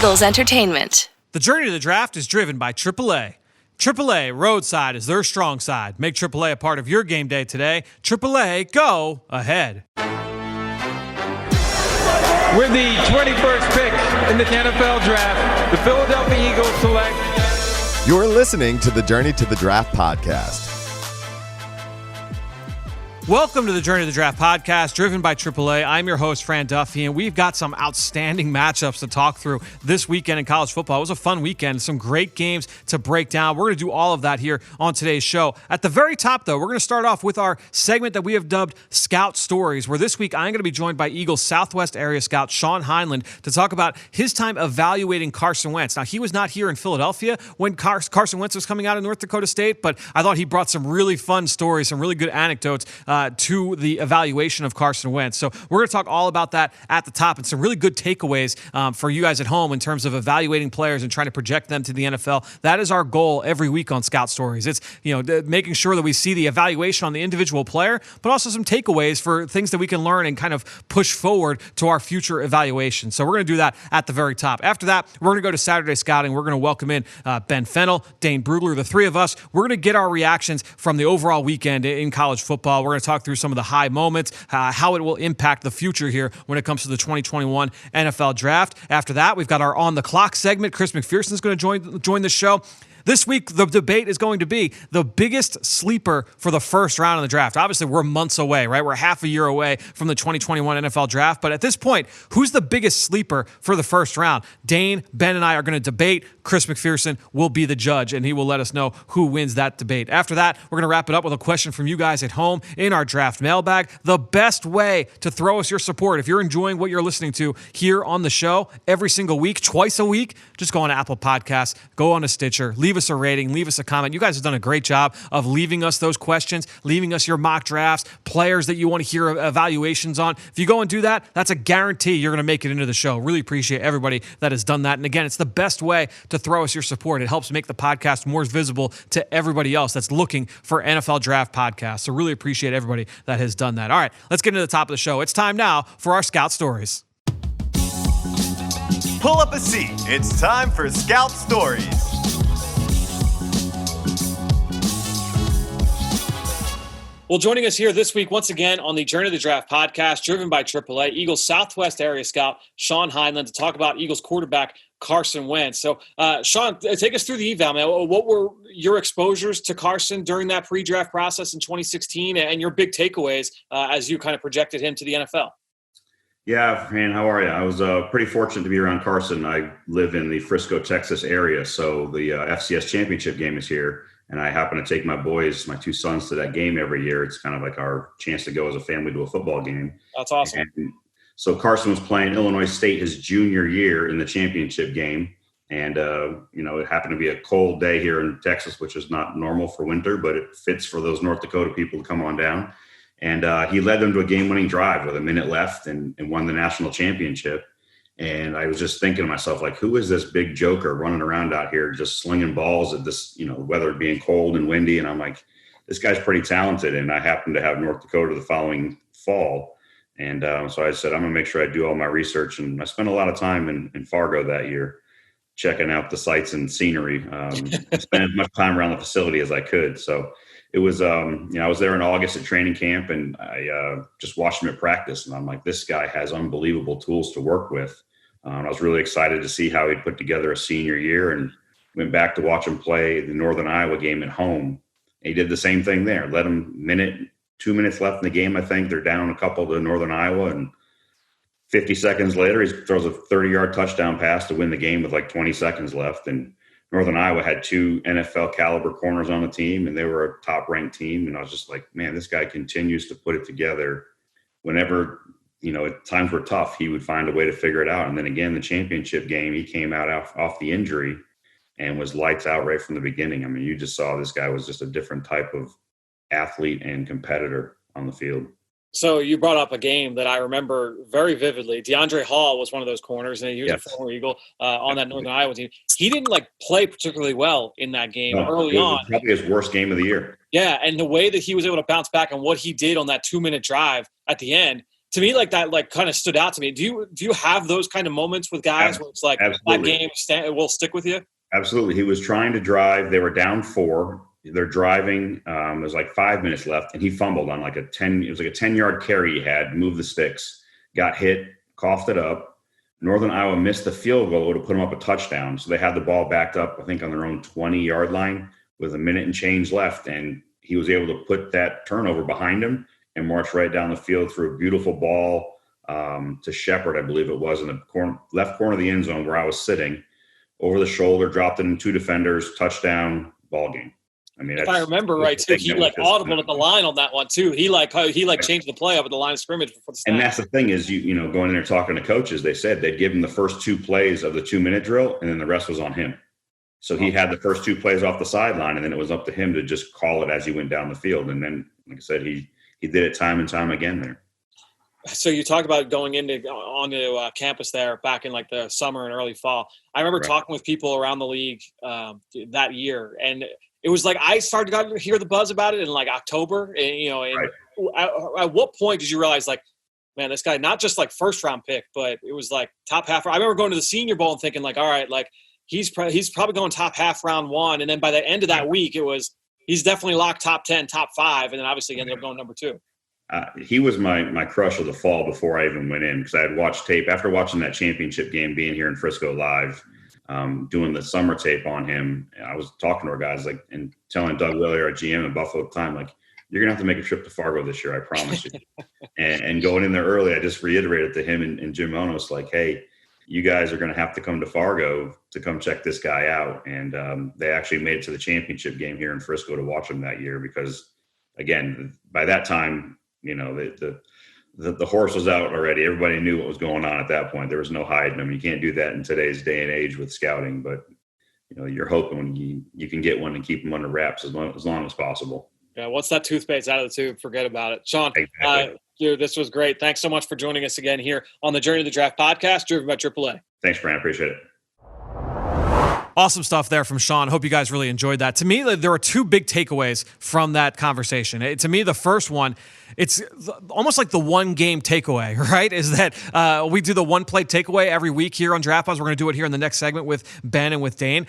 Eagles Entertainment. The journey to the draft is driven by AAA. AAA Roadside is their strong side. Make AAA a part of your game day today. AAA, go ahead. With the 21st pick in the NFL Draft, the Philadelphia Eagles select. You're listening to the Journey to the Draft podcast. Welcome to the Journey to the Draft podcast, driven by AAA. I'm your host, Fran Duffy, and we've got some outstanding matchups to talk through this weekend in college football. It was a fun weekend, some great games to break down. We're going to do all of that here on today's show. At the very top, though, we're going to start off with our segment that we have dubbed Scout Stories, where this week I'm going to be joined by Eagles Southwest area scout Shawn Heinlen to talk about his time evaluating Carson Wentz. Now, he was not here in Philadelphia when Carson Wentz was coming out of North Dakota State, but I thought he brought some really fun stories, some really good anecdotes to the evaluation of Carson Wentz. So we're going to talk all about that at the top and some really good takeaways for you guys at home in terms of evaluating players and trying to project them to the NFL. That is our goal every week on Scout Stories. It's, making sure that we see the evaluation on the individual player, but also some takeaways for things that we can learn and kind of push forward to our future evaluation. So we're going to do that at the very top. After that, we're going to go to Saturday Scouting. We're going to welcome in Ben Fennell, Dane, Brugler, the three of us. We're going to get our reactions from the overall weekend in college football. We're going to talk through some of the high moments, how it will impact the future here when it comes to the 2021 NFL Draft. After that, we've got our On the Clock segment. Chris McPherson is going to join the show. This week, the debate is going to be the biggest sleeper for the first round of the draft. Obviously, we're months away, right? We're half a year away from the 2021 NFL Draft. But at this point, who's the biggest sleeper for the first round? Dane, Ben, and I are going to debate. Chris McPherson will be the judge, and he will let us know who wins that debate. After that, we're going to wrap it up with a question from you guys at home in our draft mailbag. The best way to throw us your support, if you're enjoying what you're listening to here on the show every single week, twice a week, just go on Apple Podcasts, go on to Stitcher, leave us a rating, leave us a comment. You guys have done a great job of leaving us those questions, leaving us your mock drafts, players that you want to hear evaluations on. If you go and do that, that's a guarantee you're going to make it into the show. Really appreciate everybody that has done that. And again, it's the best way to throw us your support. It helps make the podcast more visible to everybody else that's looking for NFL Draft podcasts. So really appreciate everybody that has done that. All right, let's get into the top of the show. It's time now for our Scout Stories. Pull up a seat. It's time for Scout Stories. Well, joining us here this week, once again, on the Journey to the Draft podcast, driven by AAA, Eagles Southwest area scout Shawn Heinlen to talk about Eagles quarterback Carson Wentz. So, Shawn, take us through the eval, man. What were your exposures to Carson during that pre-draft process in 2016 and your big takeaways as you kind of projected him to the NFL? Yeah, man, how are you? I was pretty fortunate to be around Carson. I live in the Frisco, Texas area, so the FCS championship game is here. And I happen to take my boys, my two sons, to that game every year. It's kind of like our chance to go as a family to a football game. That's awesome. And so Carson was playing Illinois State his junior year in the championship game. And, it happened to be a cold day here in Texas, which is not normal for winter, but it fits for those North Dakota people to come on down. And he led them to a game-winning drive with a minute left and won the national championship. And I was just thinking to myself, like, who is this big joker running around out here just slinging balls at this, weather being cold and windy? And I'm like, this guy's pretty talented. And I happened to have North Dakota the following fall. And so I said, I'm going to make sure I do all my research. And I spent a lot of time in Fargo that year checking out the sights and scenery. I spent as much time around the facility as I could. So it was, I was there in August at training camp, and I just watched him at practice. And I'm like, this guy has unbelievable tools to work with. I was really excited to see how he put together a senior year, and went back to watch him play the Northern Iowa game at home. And he did the same thing there. Let him 2 minutes left in the game. I think they're down a couple to Northern Iowa, and 50 seconds later, he throws a 30-yard touchdown pass to win the game with like 20 seconds left. And Northern Iowa had two NFL caliber corners on the team, and they were a top ranked team. And I was just like, man, this guy continues to put it together. Whenever, times were tough, he would find a way to figure it out. And then again, the championship game, he came out off the injury and was lights out right from the beginning. I mean, you just saw this guy was just a different type of athlete and competitor on the field. So you brought up a game that I remember very vividly. DeAndre Hall was one of those corners, and he was a former Eagle on that Northern Iowa team. He didn't play particularly well in that game early on. Probably his worst game of the year. Yeah, and the way that he was able to bounce back and what he did on that 2-minute drive at the end to me, like that, like kind of stood out to me. Do you have those kind of moments with guys where it's like Absolutely. that game will stick with you? Absolutely. He was trying to drive. They were down 4. They're driving. There's like 5 minutes left, and he fumbled on like it was like a 10-yard carry he had, moved the sticks, got hit, coughed it up. Northern Iowa missed the field goal to put them up a touchdown. So they had the ball backed up, I think, on their own 20-yard line with a minute and change left. And he was able to put that turnover behind him and march right down the field through a beautiful ball to Shepard, I believe it was, in the left corner of the end zone where I was sitting, over the shoulder, dropped it in 2 defenders, touchdown, ball game. I mean, if I remember right, too, he like audible at the line on that one too. He changed the play up at the line of scrimmage before the snap. And that's the thing is, you know, going in there talking to coaches, they said they'd give him the first 2 plays of the 2-minute drill, and then the rest was on him. So he had the first 2 plays off the sideline, and then it was up to him to just call it as he went down the field. And then, like I said, he did it time and time again there. So you talk about going onto campus there back in like the summer and early fall. I remember talking with people around the league that year, and it was like I started to hear the buzz about it in like October. And, you know, at what point did you realize, like, man, this guy, not just like first round pick, but it was like top half. I remember going to the Senior Bowl and thinking like, all right, like he's probably going top half round 1. And then by the end of that week, he's definitely locked top 10, top 5. And then obviously he ended up going number 2. He was my crush of the fall before I even went in, because I had watched tape after watching that championship game, being here in Frisco live, doing the summer tape on him. I was talking to our guys and telling Doug Willey, our GM at Buffalo Climb, like, you're going to have to make a trip to Fargo this year, I promise you. and going in there early, I just reiterated to him and Jim Monos, like, hey, you guys are going to have to come to Fargo to come check this guy out. And they actually made it to the championship game here in Frisco to watch him that year, because, again, by that time, you know, the horse was out already. Everybody knew what was going on at that point. There was no hiding them. You can't do that in today's day and age with scouting, but, you know, you're hoping when you can get one and keep them under wraps as long as possible. Yeah, once that toothpaste's out of the tube, forget about it. Shawn, exactly. Dude, this was great. Thanks so much for joining us again here on the Journey to the Draft podcast, driven by AAA. Thanks, Fran. Appreciate it. Awesome stuff there from Shawn. Hope you guys really enjoyed that. To me, there are 2 big takeaways from that conversation. To me, the first one, it's almost like the one game takeaway, right? Is that we do the one play takeaway every week here on Draft Buzz. We're going to do it here in the next segment with Ben and with Dane.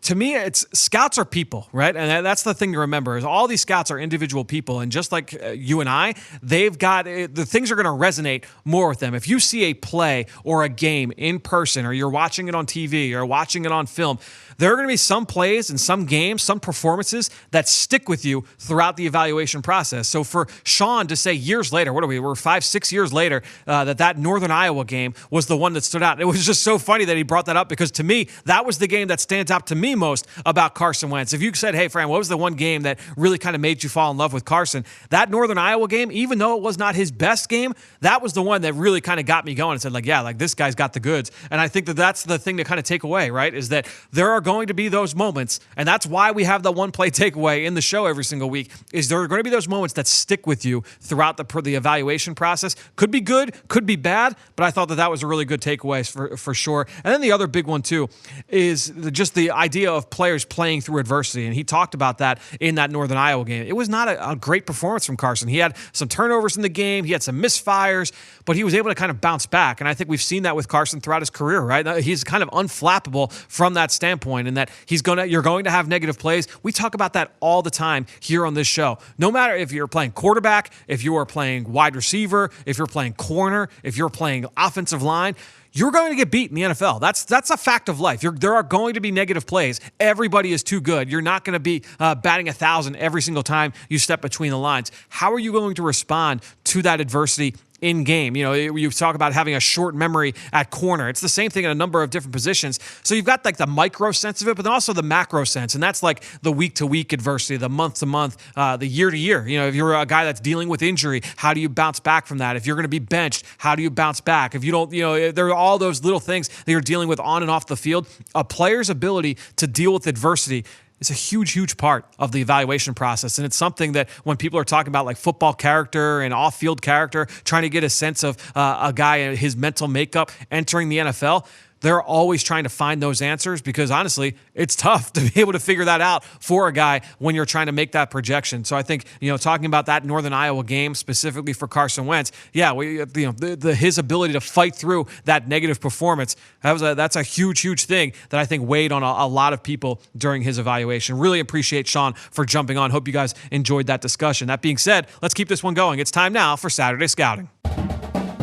To me, it's scouts are people, right? And that's the thing to remember is all these scouts are individual people. And just like you and I, they've got the things are going to resonate more with them. If you see a play or a game in person, or you're watching it on TV or watching it on film, there are going to be some plays and some games, some performances that stick with you throughout the evaluation process. So for Shawn to say years later, we're 5-6 years later, that Northern Iowa game was the one that stood out. It was just so funny that he brought that up, because to me, that was the game that stands out to me most about Carson Wentz. If you said, hey, Fran, what was the one game that really kind of made you fall in love with Carson? That Northern Iowa game, even though it was not his best game, that was the one that really kind of got me going and said, like, yeah, like this guy's got the goods. And I think that's the thing to kind of take away, right? Is that there are going to be those moments, and that's why we have the one play takeaway in the show every single week, is there are going to be those moments that stick with you throughout the evaluation process. Could be good, could be bad, but I thought that was a really good takeaway for sure. And then the other big one too is just the idea of players playing through adversity, and he talked about that in that Northern Iowa game. It was not a great performance from Carson. He had some turnovers in the game, he had some misfires, but he was able to kind of bounce back, and I think we've seen that with Carson throughout his career, right? He's kind of unflappable from that standpoint, and that you're going to have negative plays. We talk about that all the time here on this show. No matter if you're playing quarterback, if you are playing wide receiver, if you're playing corner, if you're playing offensive line, you're going to get beat in the NFL. That's a fact of life. There are going to be negative plays. Everybody is too good. You're not going to be batting 1,000 every single time you step between the lines. How are you going to respond to that adversity in game? You know, you talk about having a short memory at corner. It's the same thing in a number of different positions. So you've got like the micro sense of it, but then also the macro sense. And that's like the week-to-week adversity, the month-to-month, the year-to-year. You know, if you're a guy that's dealing with injury, how do you bounce back from that? If you're going to be benched, how do you bounce back? If you don't, you know, there are all those little things that you're dealing with on and off the field. A player's ability to deal with adversity is a huge, huge part of the evaluation process. And it's something that when people are talking about like football character and off-field character, trying to get a sense of a guy and his mental makeup entering the NFL, they're always trying to find those answers because honestly, it's tough to be able to figure that out for a guy when you're trying to make that projection. So I think, talking about that Northern Iowa game specifically for Carson Wentz, his ability to fight through that negative performance, that's a huge thing that I think weighed on a lot of people during his evaluation. Really appreciate Shawn for jumping on. Hope you guys enjoyed that discussion. That being said, let's keep this one going. It's time now for Saturday Scouting.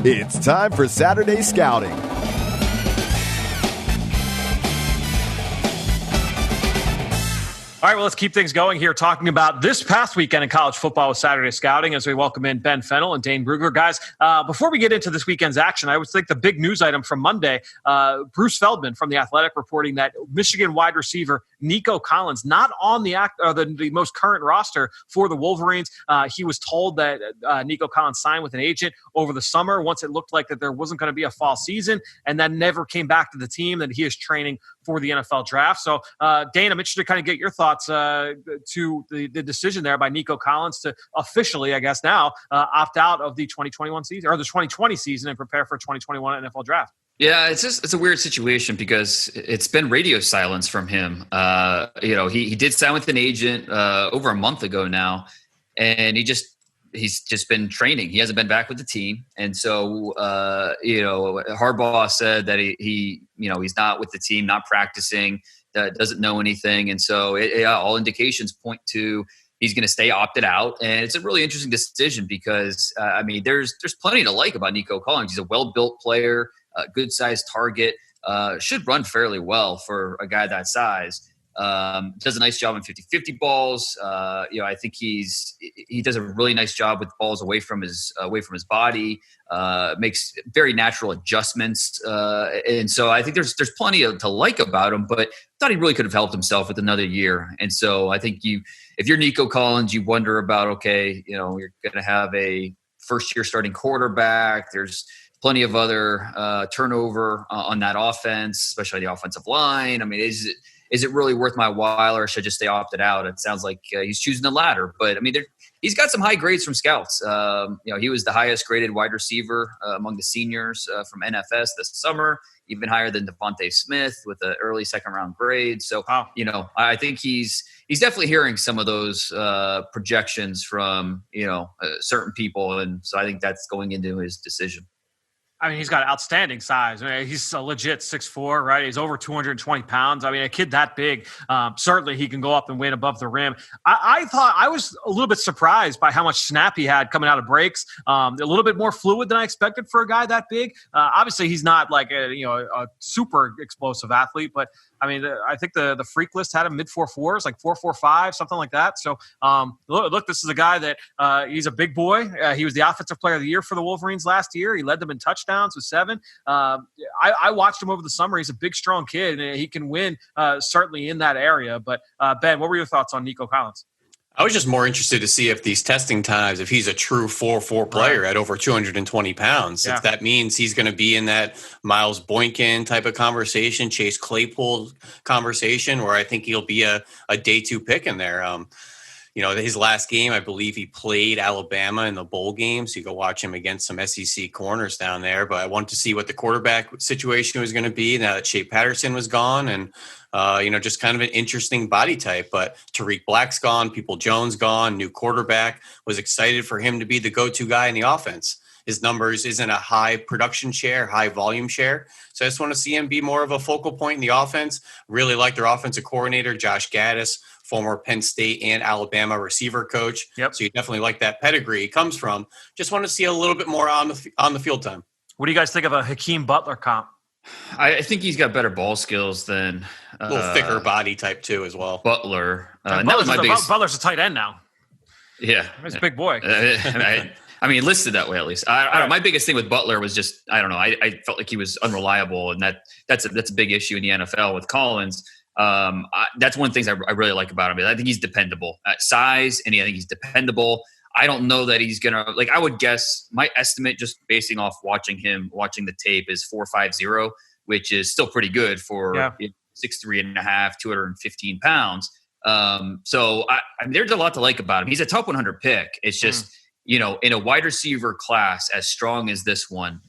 It's time for Saturday Scouting. All right, well, let's keep things going here, talking about this past weekend in college football with Saturday Scouting as we welcome in Ben Fennell and Dane Brugler. Guys, before we get into this weekend's action, I would think the big news item from Monday, Bruce Feldman from The Athletic reporting that Michigan wide receiver Nico Collins, not on the most current roster for the Wolverines. He was told that Nico Collins signed with an agent over the summer once it looked like that there wasn't going to be a fall season, and then never came back to the team, that he is training for the NFL draft. So, Dane, I'm interested to kind of get your thoughts to the decision there by Nico Collins to officially, I guess now, opt out of the 2021 season or the 2020 season and prepare for 2021 NFL draft. Yeah, it's a weird situation because it's been radio silence from him. He did sign with an agent over a month ago now, and he's just been training. He hasn't been back with the team, and so Harbaugh said that he's not with the team, not practicing, doesn't know anything, and so all indications point to he's going to stay opted out. And it's a really interesting decision because there's plenty to like about Nico Collins. He's a well-built player. Good sized target, should run fairly well for a guy that size. Does a nice job in 50-50 balls. I think he does a really nice job with balls away from his body. Makes very natural adjustments, and so I think there's plenty to like about him. But I thought he really could have helped himself with another year. And so I think if you're Nico Collins, you wonder about you're going to have a first year starting quarterback. There's plenty of other turnover on that offense, especially the offensive line. I mean, is it really worth my while, or should I just stay opted out? It sounds like he's choosing the latter. But, he's got some high grades from scouts. He was the highest graded wide receiver among the seniors from NFS this summer, even higher than Devontae Smith with an early second-round grade. So, wow. I think he's definitely hearing some of those projections from, certain people. And so I think that's going into his decision. He's got outstanding size. He's a legit 6'4", right? He's over 220 pounds. A kid that big, certainly he can go up and win above the rim. I thought I was a little bit surprised by how much snap he had coming out of breaks. A little bit more fluid than I expected for a guy that big. Obviously, he's not like a super explosive athlete, but I think the freak list had him mid 4.4s, like 4.45, something like that. So, look, this is a guy that he's a big boy. He was the offensive player of the year for the Wolverines last year. He led them in touchdowns with 7. I watched him over the summer. He's a big, strong kid, and he can win certainly in that area. But, Ben, what were your thoughts on Nico Collins? I was just more interested to see if these testing times, if he's a true 4.4 player at over 220 pounds, if that means he's going to be in that Miles Boykin type of conversation, Chase Claypool conversation, where I think he'll be a day 2 pick in there. His last game, I believe he played Alabama in the bowl game. So you go watch him against some SEC corners down there. But I wanted to see what the quarterback situation was going to be now that Shea Patterson was gone. And, just kind of an interesting body type. But Tariq Black's gone, People Jones gone, new quarterback. Was excited for him to be the go-to guy in the offense. His numbers isn't a high production share, high volume share. So I just want to see him be more of a focal point in the offense. Really like their offensive coordinator, Josh Gaddis, former Penn State and Alabama receiver coach. Yep. So you definitely like that pedigree he comes from. Just want to see a little bit more on the field time. What do you guys think of a Hakeem Butler comp? I think he's got better ball skills than a little thicker body type too, as well. Butler's a tight end now. Yeah, he's a big boy. Listed that way at least. I don't know. My biggest thing with Butler was just I don't know. I felt like he was unreliable, and that's a big issue in the NFL with Collins. That's one of the things I really like about him. I think he's dependable at size, and I think he's dependable. I don't know that he's gonna I would guess my estimate just basing off watching the tape is 4.50, which is still pretty good for 6'3.5", 215 pounds. So there's a lot to like about him. He's a top 100 pick. It's just in a wide receiver class as strong as this one,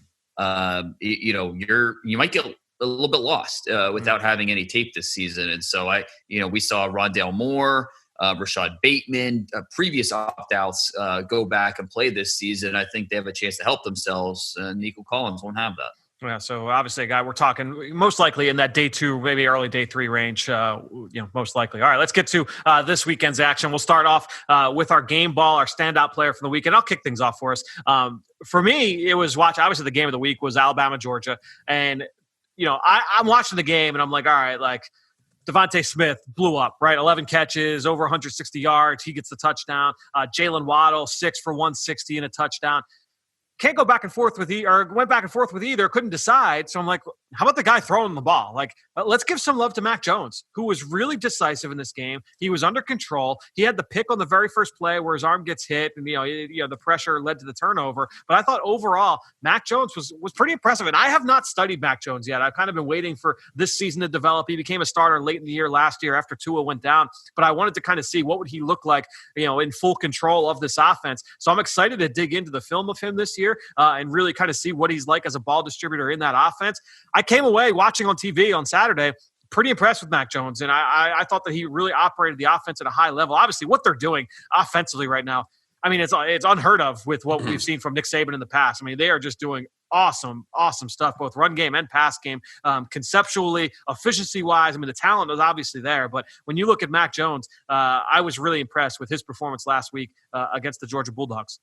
you might get a little bit lost without having any tape this season. And so we saw Rondale Moore, Rashad Bateman, previous opt-outs go back and play this season. I think they have a chance to help themselves. Nico Collins won't have that. Yeah, so obviously a guy we're talking most likely in that day 2, maybe early day 3 range, most likely. All right, let's get to this weekend's action. We'll start off with our game ball, our standout player from the weekend. I'll kick things off for us. For me, it was obviously the game of the week was Alabama, Georgia. And, I'm watching the game and I'm like, all right, like Devontae Smith blew up, right? 11 catches, over 160 yards. He gets the touchdown. Jalen Waddle, 6 for 160 and a touchdown. Can't go back and forth with went back and forth with either, couldn't decide. So I'm like, how about the guy throwing the ball? Like, let's give some love to Mac Jones, who was really decisive in this game. He was under control. He had the pick on the very first play where his arm gets hit, and the pressure led to the turnover. But I thought overall, Mac Jones was pretty impressive. And I have not studied Mac Jones yet. I've kind of been waiting for this season to develop. He became a starter late in the year last year after Tua went down. But I wanted to kind of see what would he look like, in full control of this offense. So I'm excited to dig into the film of him this year and really kind of see what he's like as a ball distributor in that offense. I came away watching on TV on Saturday pretty impressed with Mac Jones, and I thought that he really operated the offense at a high level. Obviously, what they're doing offensively right now, I mean, it's unheard of with what we've seen from Nick Saban in the past. I mean, they are just doing awesome stuff, both run game and pass game, conceptually, efficiency-wise. I mean, the talent is obviously there, but when you look at Mac Jones, I was really impressed with his performance last week against the Georgia Bulldogs.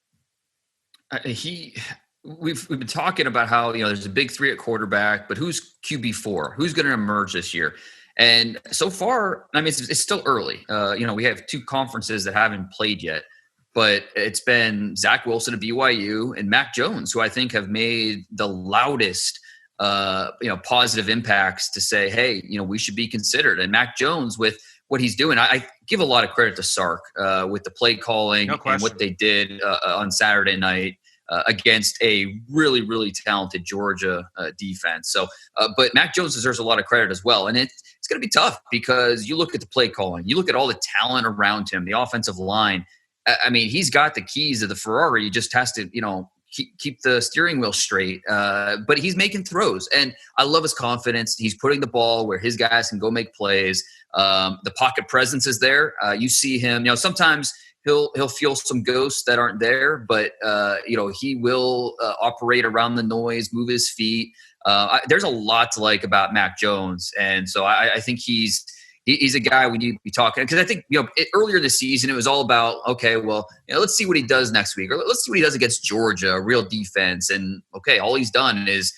We've been talking about how, there's a big 3 at quarterback, but who's QB4? Who's going to emerge this year? And so far, I mean, it's still early. We have 2 conferences that haven't played yet, but it's been Zach Wilson of BYU and Mac Jones, who I think have made the loudest, positive impacts to say, hey, we should be considered. And Mac Jones, with what he's doing, I give a lot of credit to Sark with the play calling and what they did on Saturday night. Against a really, really talented Georgia defense. So, but Mac Jones deserves a lot of credit as well. And it's going to be tough because you look at the play calling, you look at all the talent around him, the offensive line. I mean, he's got the keys of the Ferrari. He just has to, keep the steering wheel straight. But he's making throws. And I love his confidence. He's putting the ball where his guys can go make plays. The pocket presence is there. You see him, sometimes he'll feel some ghosts that aren't there, but he will operate around the noise, move his feet. There's a lot to like about Mac Jones, and so I think he's a guy we need to be talking, because I think earlier this season it was all about, okay, well, let's see what he does next week, or let's see what he does against Georgia, a real defense, and okay, all he's done is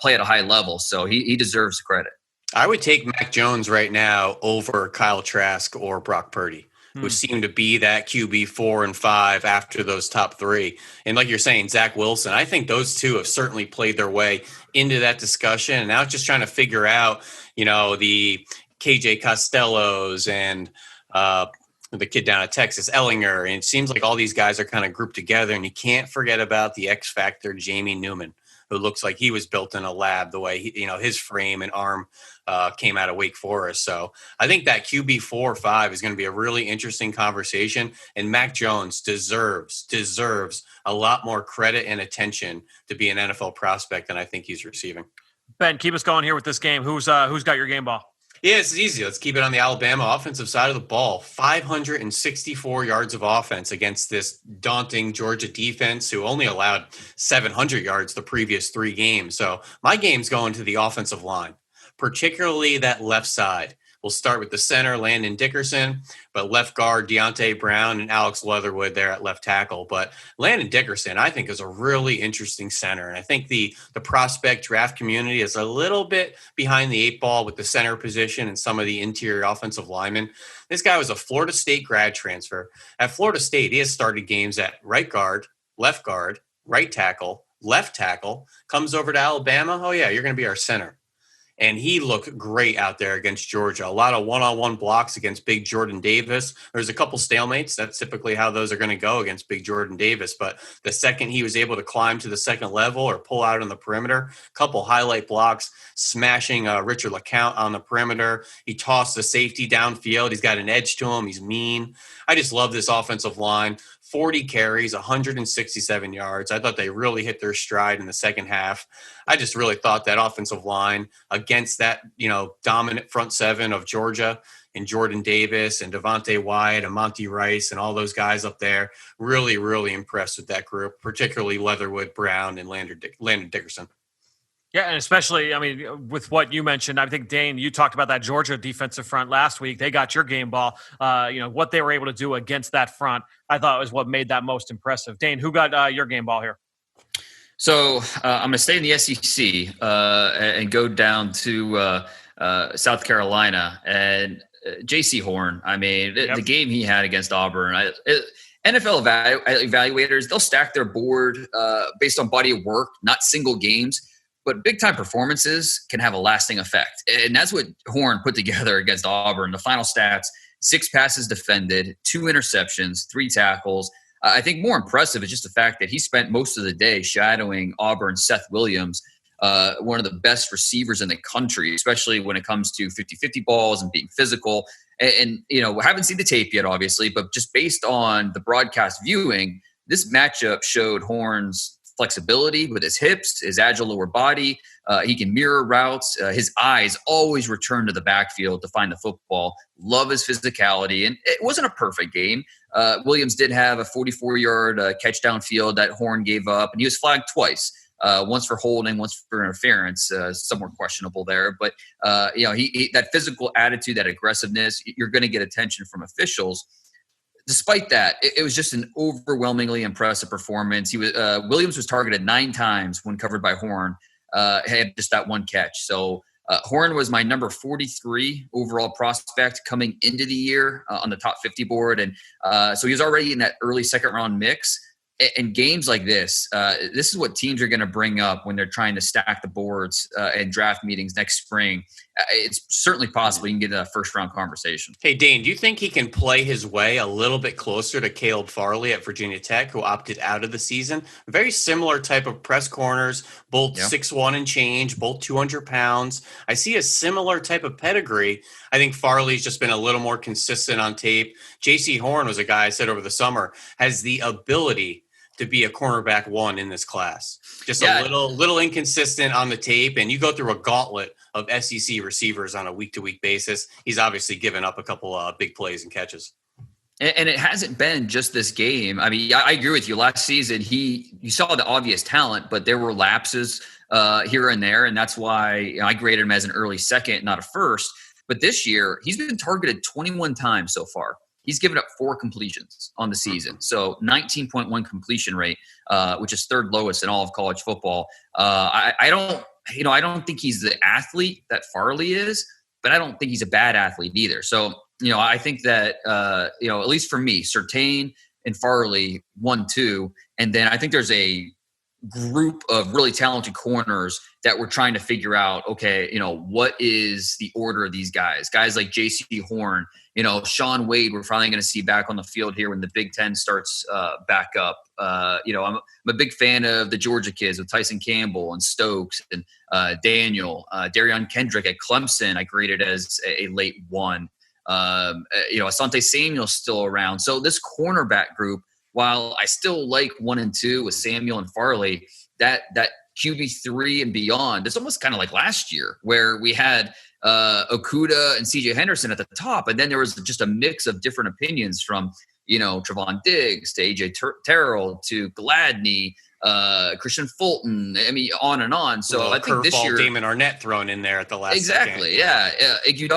play at a high level, so he deserves the credit. I would take Mac Jones right now over Kyle Trask or Brock Purdy, who seem to be that QB 4 and 5 after those top 3. And like you're saying, Zach Wilson, I think those 2 have certainly played their way into that discussion. And now just trying to figure out, the KJ Costellos and the kid down at Texas, Ellinger. And it seems like all these guys are kind of grouped together. And you can't forget about the X factor, Jamie Newman, who looks like he was built in a lab the way his frame and arm came out of Wake Forest. So I think that QB 4 or 5 is going to be a really interesting conversation. And Mac Jones deserves a lot more credit and attention to be an NFL prospect than I think he's receiving. Ben, keep us going here with this game. Who's got your game ball? Yeah, it's easy. Let's keep it on the Alabama offensive side of the ball. 564 yards of offense against this daunting Georgia defense, who only allowed 700 yards the previous 3 games. So my game's going to the offensive line, particularly that left side. We'll start with the center, Landon Dickerson, but left guard, Deontay Brown and Alex Leatherwood there at left tackle. But Landon Dickerson, I think, is a really interesting center. And I think the prospect draft community is a little bit behind the 8 ball with the center position and some of the interior offensive linemen. This guy was a Florida State grad transfer. At Florida State, he has started games at right guard, right tackle, left tackle, comes over to Alabama. Oh, yeah, you're going to be our center. And he looked great out there against Georgia. A lot of one-on-one blocks against big Jordan Davis. There's a couple stalemates. That's typically how those are going to go against big Jordan Davis. But the second he was able to climb to the second level or pull out on the perimeter, a couple highlight blocks, smashing Richard LeCount on the perimeter. He tossed the safety downfield. He's got an edge to him. He's mean. I just love this offensive line. 40 carries, 167 yards. I thought they really hit their stride in the second half. I just really thought that offensive line against that, dominant front seven of Georgia and Jordan Davis and Devontae Wyatt and Monty Rice and all those guys up there, really, really impressed with that group, particularly Leatherwood, Brown, and Landon Dickerson. Yeah, and especially, with what you mentioned, I think, Dane, you talked about that Georgia defensive front last week. They got your game ball. What they were able to do against that front, I thought was what made that most impressive. Dane, who got your game ball here? So I'm going to stay in the SEC and go down to South Carolina. And J.C. Horn, the game he had against Auburn, NFL evaluators, they'll stack their board based on body of work, not single games. But big-time performances can have a lasting effect. And that's what Horn put together against Auburn. The final stats, 6 passes defended, 2 interceptions, 3 tackles. I think more impressive is just the fact that he spent most of the day shadowing Auburn's Seth Williams, one of the best receivers in the country, especially when it comes to 50-50 balls and being physical. And we haven't seen the tape yet, obviously, but just based on the broadcast viewing, this matchup showed Horn's flexibility with his hips, his agile lower body. He can mirror routes. His eyes always return to the backfield to find the football. Love his physicality. And it wasn't a perfect game. Williams did have a 44-yard catch downfield that Horn gave up, and he was flagged twice. Once for holding, once for interference, somewhat questionable there. But, he that physical attitude, that aggressiveness, you're going to get attention from officials. Despite that, it was just an overwhelmingly impressive performance. Williams was targeted 9 times when covered by Horn, had just that 1 catch. So Horn was my number 43 overall prospect coming into the year on the top 50 board. And so he was already in that early second-round mix. In games like this is what teams are going to bring up when they're trying to stack the boards in draft meetings next spring. It's certainly possible you can get a first-round conversation. Hey, Dane, do you think he can play his way a little bit closer to Caleb Farley at Virginia Tech, who opted out of the season? Very similar type of press corners, both 6'1" and change, both 200 pounds. I see a similar type of pedigree. I think Farley's just been a little more consistent on tape. J.C. Horn was a guy I said over the summer has the ability to be a cornerback 1 in this class. Just a little inconsistent on the tape, and you go through a gauntlet of SEC receivers on a week-to-week basis. He's obviously given up a couple big plays and catches. And it hasn't been just this game. I agree with you. Last season, you saw the obvious talent, but there were lapses here and there, and that's why I graded him as an early second, not a first. But this year, he's been targeted 21 times so far. He's given up 4 completions on the season. So 19.1 completion rate, which is 3rd lowest in all of college football. I don't think he's the athlete that Farley is, but I don't think he's a bad athlete either. So, I think that, at least for me, Surtain and Farley 1-2. And then I think there's a group of really talented corners that we're trying to figure out, okay, what is the order of these guys? Guys like J.C. Horn, Shawn Wade, we're finally going to see back on the field here when the Big Ten starts back up. I'm a big fan of the Georgia kids with Tyson Campbell and Stokes and Daniel. Darion Kendrick at Clemson, I graded as a late 1. Asante Samuel's still around. So this cornerback group, while I still like 1 and 2 with Samuel and Farley, that QB3 and beyond, it's almost kind of like last year where we had Okudah and CJ Henderson at the top. And then there was just a mix of different opinions from, Trevon Diggs to AJ Terrell to Gladney, Christian Fulton, on and on. So I think this year Damon Arnett thrown in there at the last second. AJ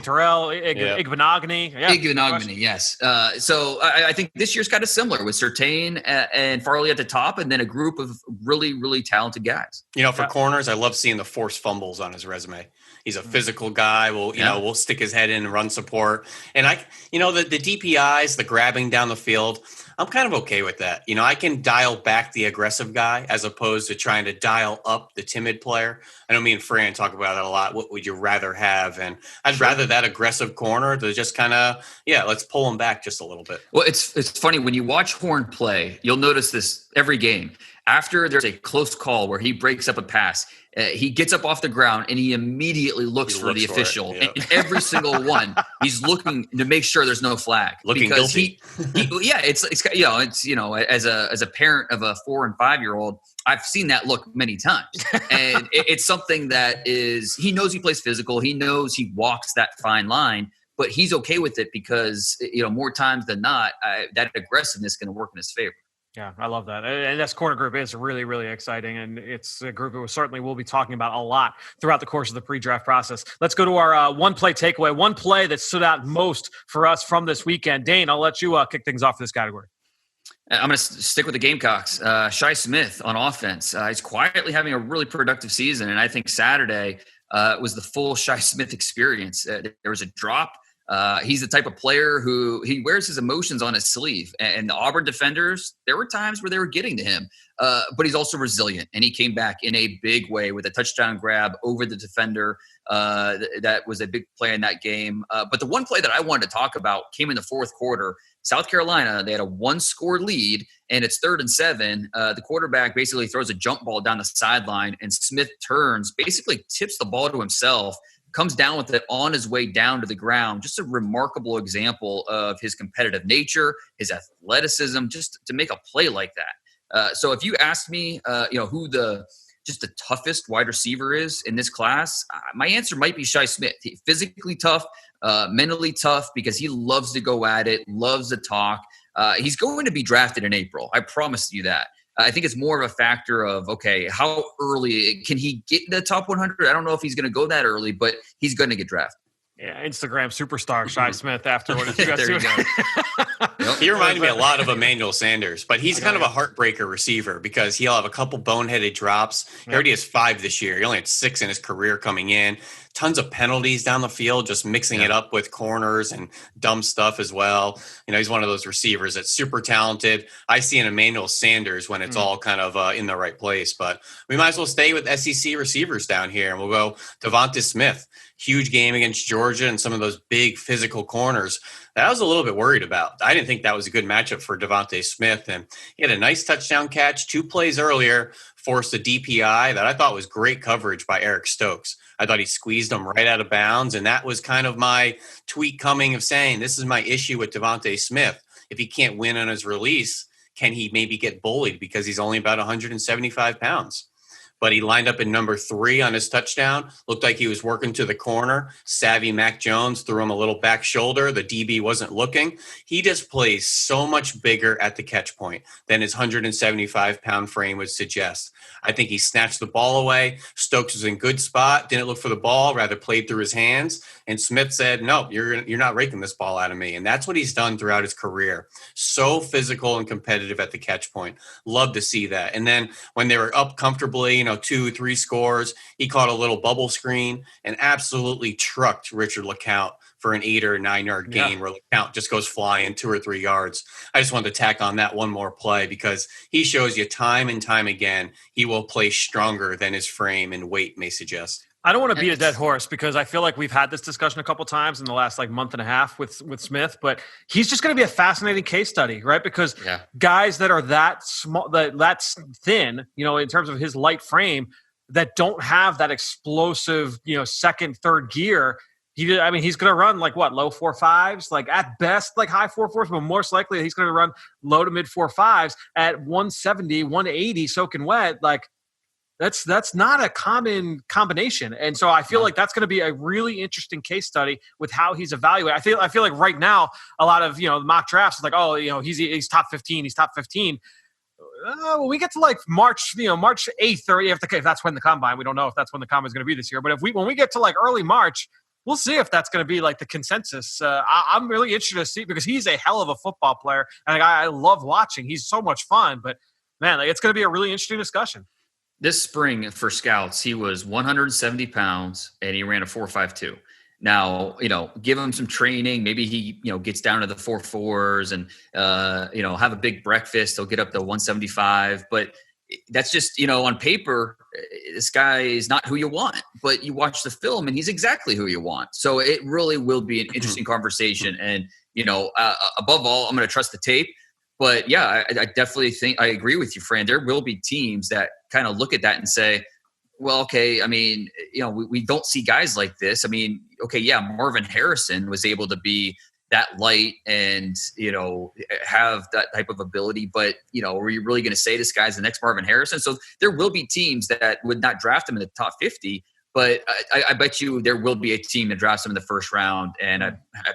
Terrell, Igbenogany. Igbenogany, yes. So I think this year's kind of similar with Surtain and Farley at the top, and then a group of really, really talented guys. For corners, I love seeing the forced fumbles on his resume. He's a physical guy. We'll stick his head in and run support. And the DPIs, the grabbing down the field, I'm kind of okay with that. I can dial back the aggressive guy as opposed to trying to dial up the timid player. I know me and Fran talk about that a lot. What would you rather have? And I'd rather that aggressive corner to just kind of, let's pull him back just a little bit. Well, it's funny when you watch Horn play, you'll notice this every game. After there's a close call where he breaks up a pass, he gets up off the ground and he immediately looks for the official. Yeah. And every single one, he's looking to make sure there's no flag. Looking because guilty. As a parent of a 4 and 5 year old, I've seen that look many times. And it's something that he knows he plays physical. He knows he walks that fine line, but he's okay with it because, more times than not, that aggressiveness is going to work in his favor. Yeah, I love that. And this corner group is really, really exciting. And it's a group that we certainly will be talking about a lot throughout the course of the pre-draft process. Let's go to our one play takeaway, one play that stood out most for us from this weekend. Dane, I'll let you kick things off for this category. I'm going to stick with the Gamecocks. Shi Smith on offense. He's quietly having a really productive season. And I think Saturday was the full Shi Smith experience. There was a drop. He's the type of player who he wears his emotions on his sleeve. And the Auburn defenders, there were times where they were getting to him. But he's also resilient. And he came back in a big way with a touchdown grab over the defender. That was a big play in that game. But the one play that I wanted to talk about came in the fourth quarter. South Carolina, they had a 1-score lead, and it's 3rd and 7. The quarterback basically throws a jump ball down the sideline, and Smith turns, basically tips the ball to himself, comes down with it on his way down to the ground. Just a remarkable example of his competitive nature, his athleticism, just to make a play like that. So if you asked me, who the toughest wide receiver is in this class, my answer might be Shi Smith. Physically tough, mentally tough, because he loves to go at it, loves to talk. He's going to be drafted in April. I promise you that. I think it's more of a factor of, okay, how early can he get in the top 100? I don't know if he's going to go that early, but he's going to get drafted. Yeah, Instagram superstar Shi Smith afterwards. There you go. Yep. He reminded me a lot of Emmanuel Sanders, but he's kind of a heartbreaker receiver because he'll have a couple boneheaded drops. He already has 5 this year. He only had 6 in his career coming in. Tons of penalties down the field, just mixing it up with corners and dumb stuff as well. He's one of those receivers that's super talented. I see an Emmanuel Sanders when it's all kind of in the right place, but we might as well stay with SEC receivers down here, and we'll go Devonta Smith. Huge game against Georgia and some of those big physical corners that I was a little bit worried about. I didn't think that was a good matchup for Devonta Smith, and he had a nice touchdown catch 2 plays earlier, forced a DPI that I thought was great coverage by Eric Stokes. I thought he squeezed him right out of bounds, and that was kind of my tweet coming of saying, this is my issue with Devonta Smith. If he can't win on his release, can he maybe get bullied because he's only about 175 pounds? But he lined up in number 3 on his touchdown. Looked like he was working to the corner. Savvy Mac Jones threw him a little back shoulder. The DB wasn't looking. He just plays so much bigger at the catch point than his 175-pound frame would suggest. I think he snatched the ball away. Stokes was in good spot, didn't look for the ball, rather played through his hands. And Smith said, no, you're not raking this ball out of me. And that's what he's done throughout his career. So physical and competitive at the catch point. Love to see that. And then when they were up comfortably, 2-3 scores, he caught a little bubble screen and absolutely trucked Richard LeCount for an 8 or 9 yard gain where LeCount just goes flying 2 or 3 yards. I just wanted to tack on that one more play because he shows you time and time again he will play stronger than his frame and weight may suggest. I don't want to beat a dead horse because I feel like we've had this discussion a couple times in the last month and a half with Smith, but he's just going to be a fascinating case study, right? Because guys that are that small, that's thin, in terms of his light frame, that don't have that explosive, second, third gear. He's going to run low 4.5s, at best, high 4.4s, but most likely he's going to run low to mid 4.5s at 170, 180, soaking wet. That's not a common combination. And so I feel like that's going to be a really interesting case study with how he's evaluated. I feel like right now, a lot of, mock drafts is he's top 15, he's top 15. When we get to March, March 8th, or if that's when the combine, we don't know if that's when the combine is going to be this year. But when we get to early March, we'll see if that's going to be the consensus. I'm really interested to see because he's a hell of a football player. And I love watching. He's so much fun, but man, it's going to be a really interesting discussion. This spring for scouts, he was 170 pounds and he ran a 4.52. Now, give him some training. Maybe he, gets down to the 4.4s and, have a big breakfast. He'll get up to 175. But that's just, on paper, this guy is not who you want. But you watch the film and he's exactly who you want. So it really will be an interesting conversation. And, above all, I'm going to trust the tape. But yeah, I definitely think I agree with you, Fran. There will be teams that kind of look at that and say, well, okay, I mean, we don't see guys like this. I mean, okay, yeah, Marvin Harrison was able to be that light and, have that type of ability. But, are you really going to say this guy's the next Marvin Harrison? So there will be teams that would not draft him in the top 50. But I bet you there will be a team that drafts him in the first round, and I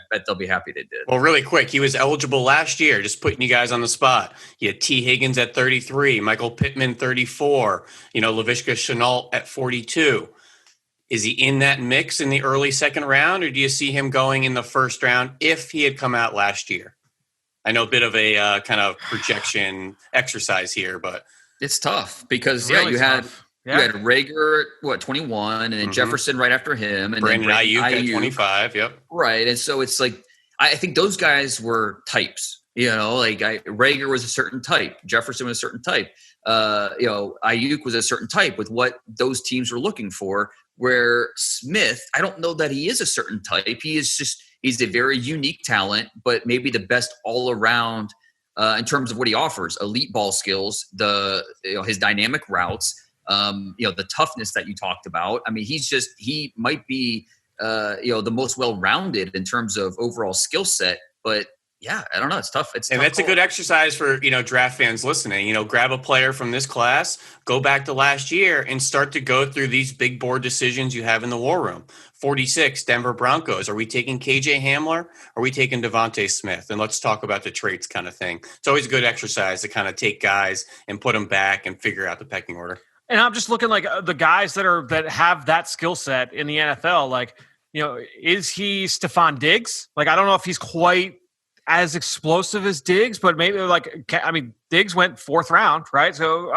bet they'll be happy they did. Well, really quick, he was eligible last year, just putting you guys on the spot. You had T. Higgins at 33, Michael Pittman 34, Laviska Shenault at 42. Is he in that mix in the early second round, or do you see him going in the first round if he had come out last year? I know a bit of a kind of projection exercise here, but it's tough because, really you had tough. You had Rager, 21, and then Jefferson right after him. And Brandon then Ayuk at 25, yep. Right, and so it's like, I think those guys were types. Rager was a certain type. Jefferson was a certain type. Ayuk was a certain type with what those teams were looking for, where Smith, I don't know that he is a certain type. He's a very unique talent, but maybe the best all around in terms of what he offers, elite ball skills, his dynamic routes, the toughness that you talked about. I mean, he might be, the most well-rounded in terms of overall skill set, but yeah, I don't know. It's tough. And that's a good exercise for, draft fans listening. Grab a player from this class, go back to last year and start to go through these big board decisions you have in the war room. 46, Denver Broncos. Are we taking KJ Hamler? Are we taking Devontae Smith? And let's talk about the traits kind of thing. It's always a good exercise to kind of take guys and put them back and figure out the pecking order. And I'm just looking like the guys that have that skill set in the NFL. Is he Stephon Diggs? I don't know if he's quite as explosive as Diggs, but maybe Diggs went fourth round, right? So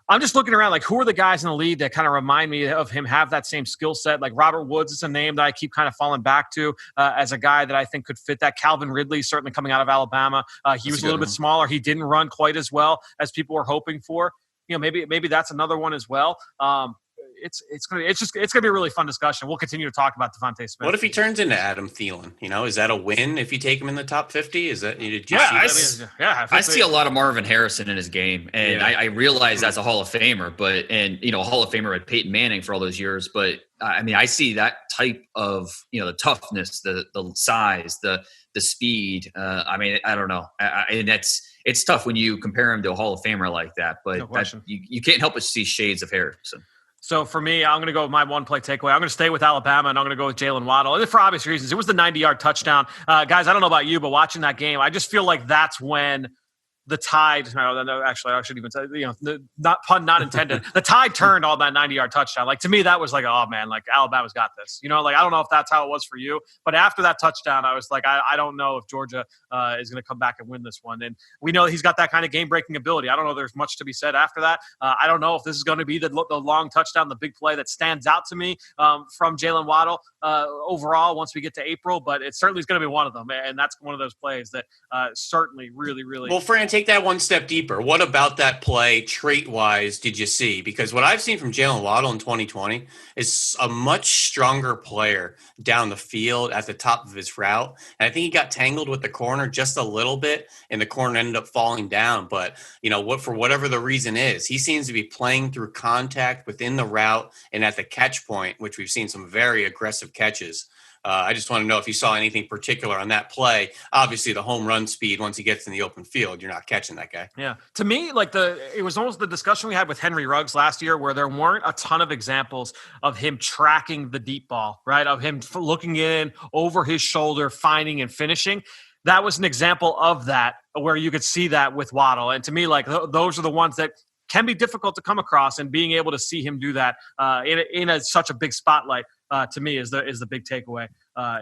I'm just looking around, who are the guys in the league that kind of remind me of him, have that same skill set? Robert Woods is a name that I keep kind of falling back to as a guy that I think could fit that. Calvin Ridley, certainly coming out of Alabama. He was a little bit smaller. He didn't run quite as well as people were hoping for. Maybe that's another one as well. It's gonna be a really fun discussion. We'll continue to talk about Devontae Smith. What if he turns into Adam Thielen? Is that a win if you take him in the top 50? Is that I see a lot of Marvin Harrison in his game, and I realize that's a Hall of Famer, Hall of Famer at Peyton Manning for all those years. But I see that type of the toughness, the size, the speed. I don't know, and it's tough when you compare him to a Hall of Famer like that. But you can't help but see shades of Harrison. So for me, I'm going to go with my one-play takeaway. I'm going to stay with Alabama, and I'm going to go with Jalen Waddle. And for obvious reasons, it was the 90-yard touchdown. Guys, I don't know about you, but watching that game, I just feel like that's when the tide – no, actually, I shouldn't even say – pun not intended. The tide turned on that 90-yard touchdown. To me, that was oh, man, Alabama's got this. I don't know if that's how it was for you. But after that touchdown, I was I don't know if Georgia is going to come back and win this one. And we know he's got that kind of game-breaking ability. I don't know if there's much to be said after that. I don't know if this is going to be the long touchdown, the big play that stands out to me from Jalen Waddle overall once we get to April. But it certainly is going to be one of them. And that's one of those plays that certainly really, really – Well, Fran, take that one step deeper. What about that play trait-wise did you see? Because what I've seen from Jalen Waddle in 2020 is a much stronger player down the field at the top of his route. And I think he got tangled with the corner just a little bit, and the corner ended up falling down. But, for whatever the reason is, he seems to be playing through contact within the route and at the catch point, which we've seen some very aggressive catches. I just want to know if you saw anything particular on that play. Obviously, the home run speed, once he gets in the open field, you're not catching that guy. Yeah. To me, it was almost the discussion we had with Henry Ruggs last year where there weren't a ton of examples of him tracking the deep ball, right? Of him looking in over his shoulder, finding and finishing. That was an example of that where you could see that with Waddle. And to me, those are the ones that can be difficult to come across, and being able to see him do that in such a big spotlight to me is the big takeaway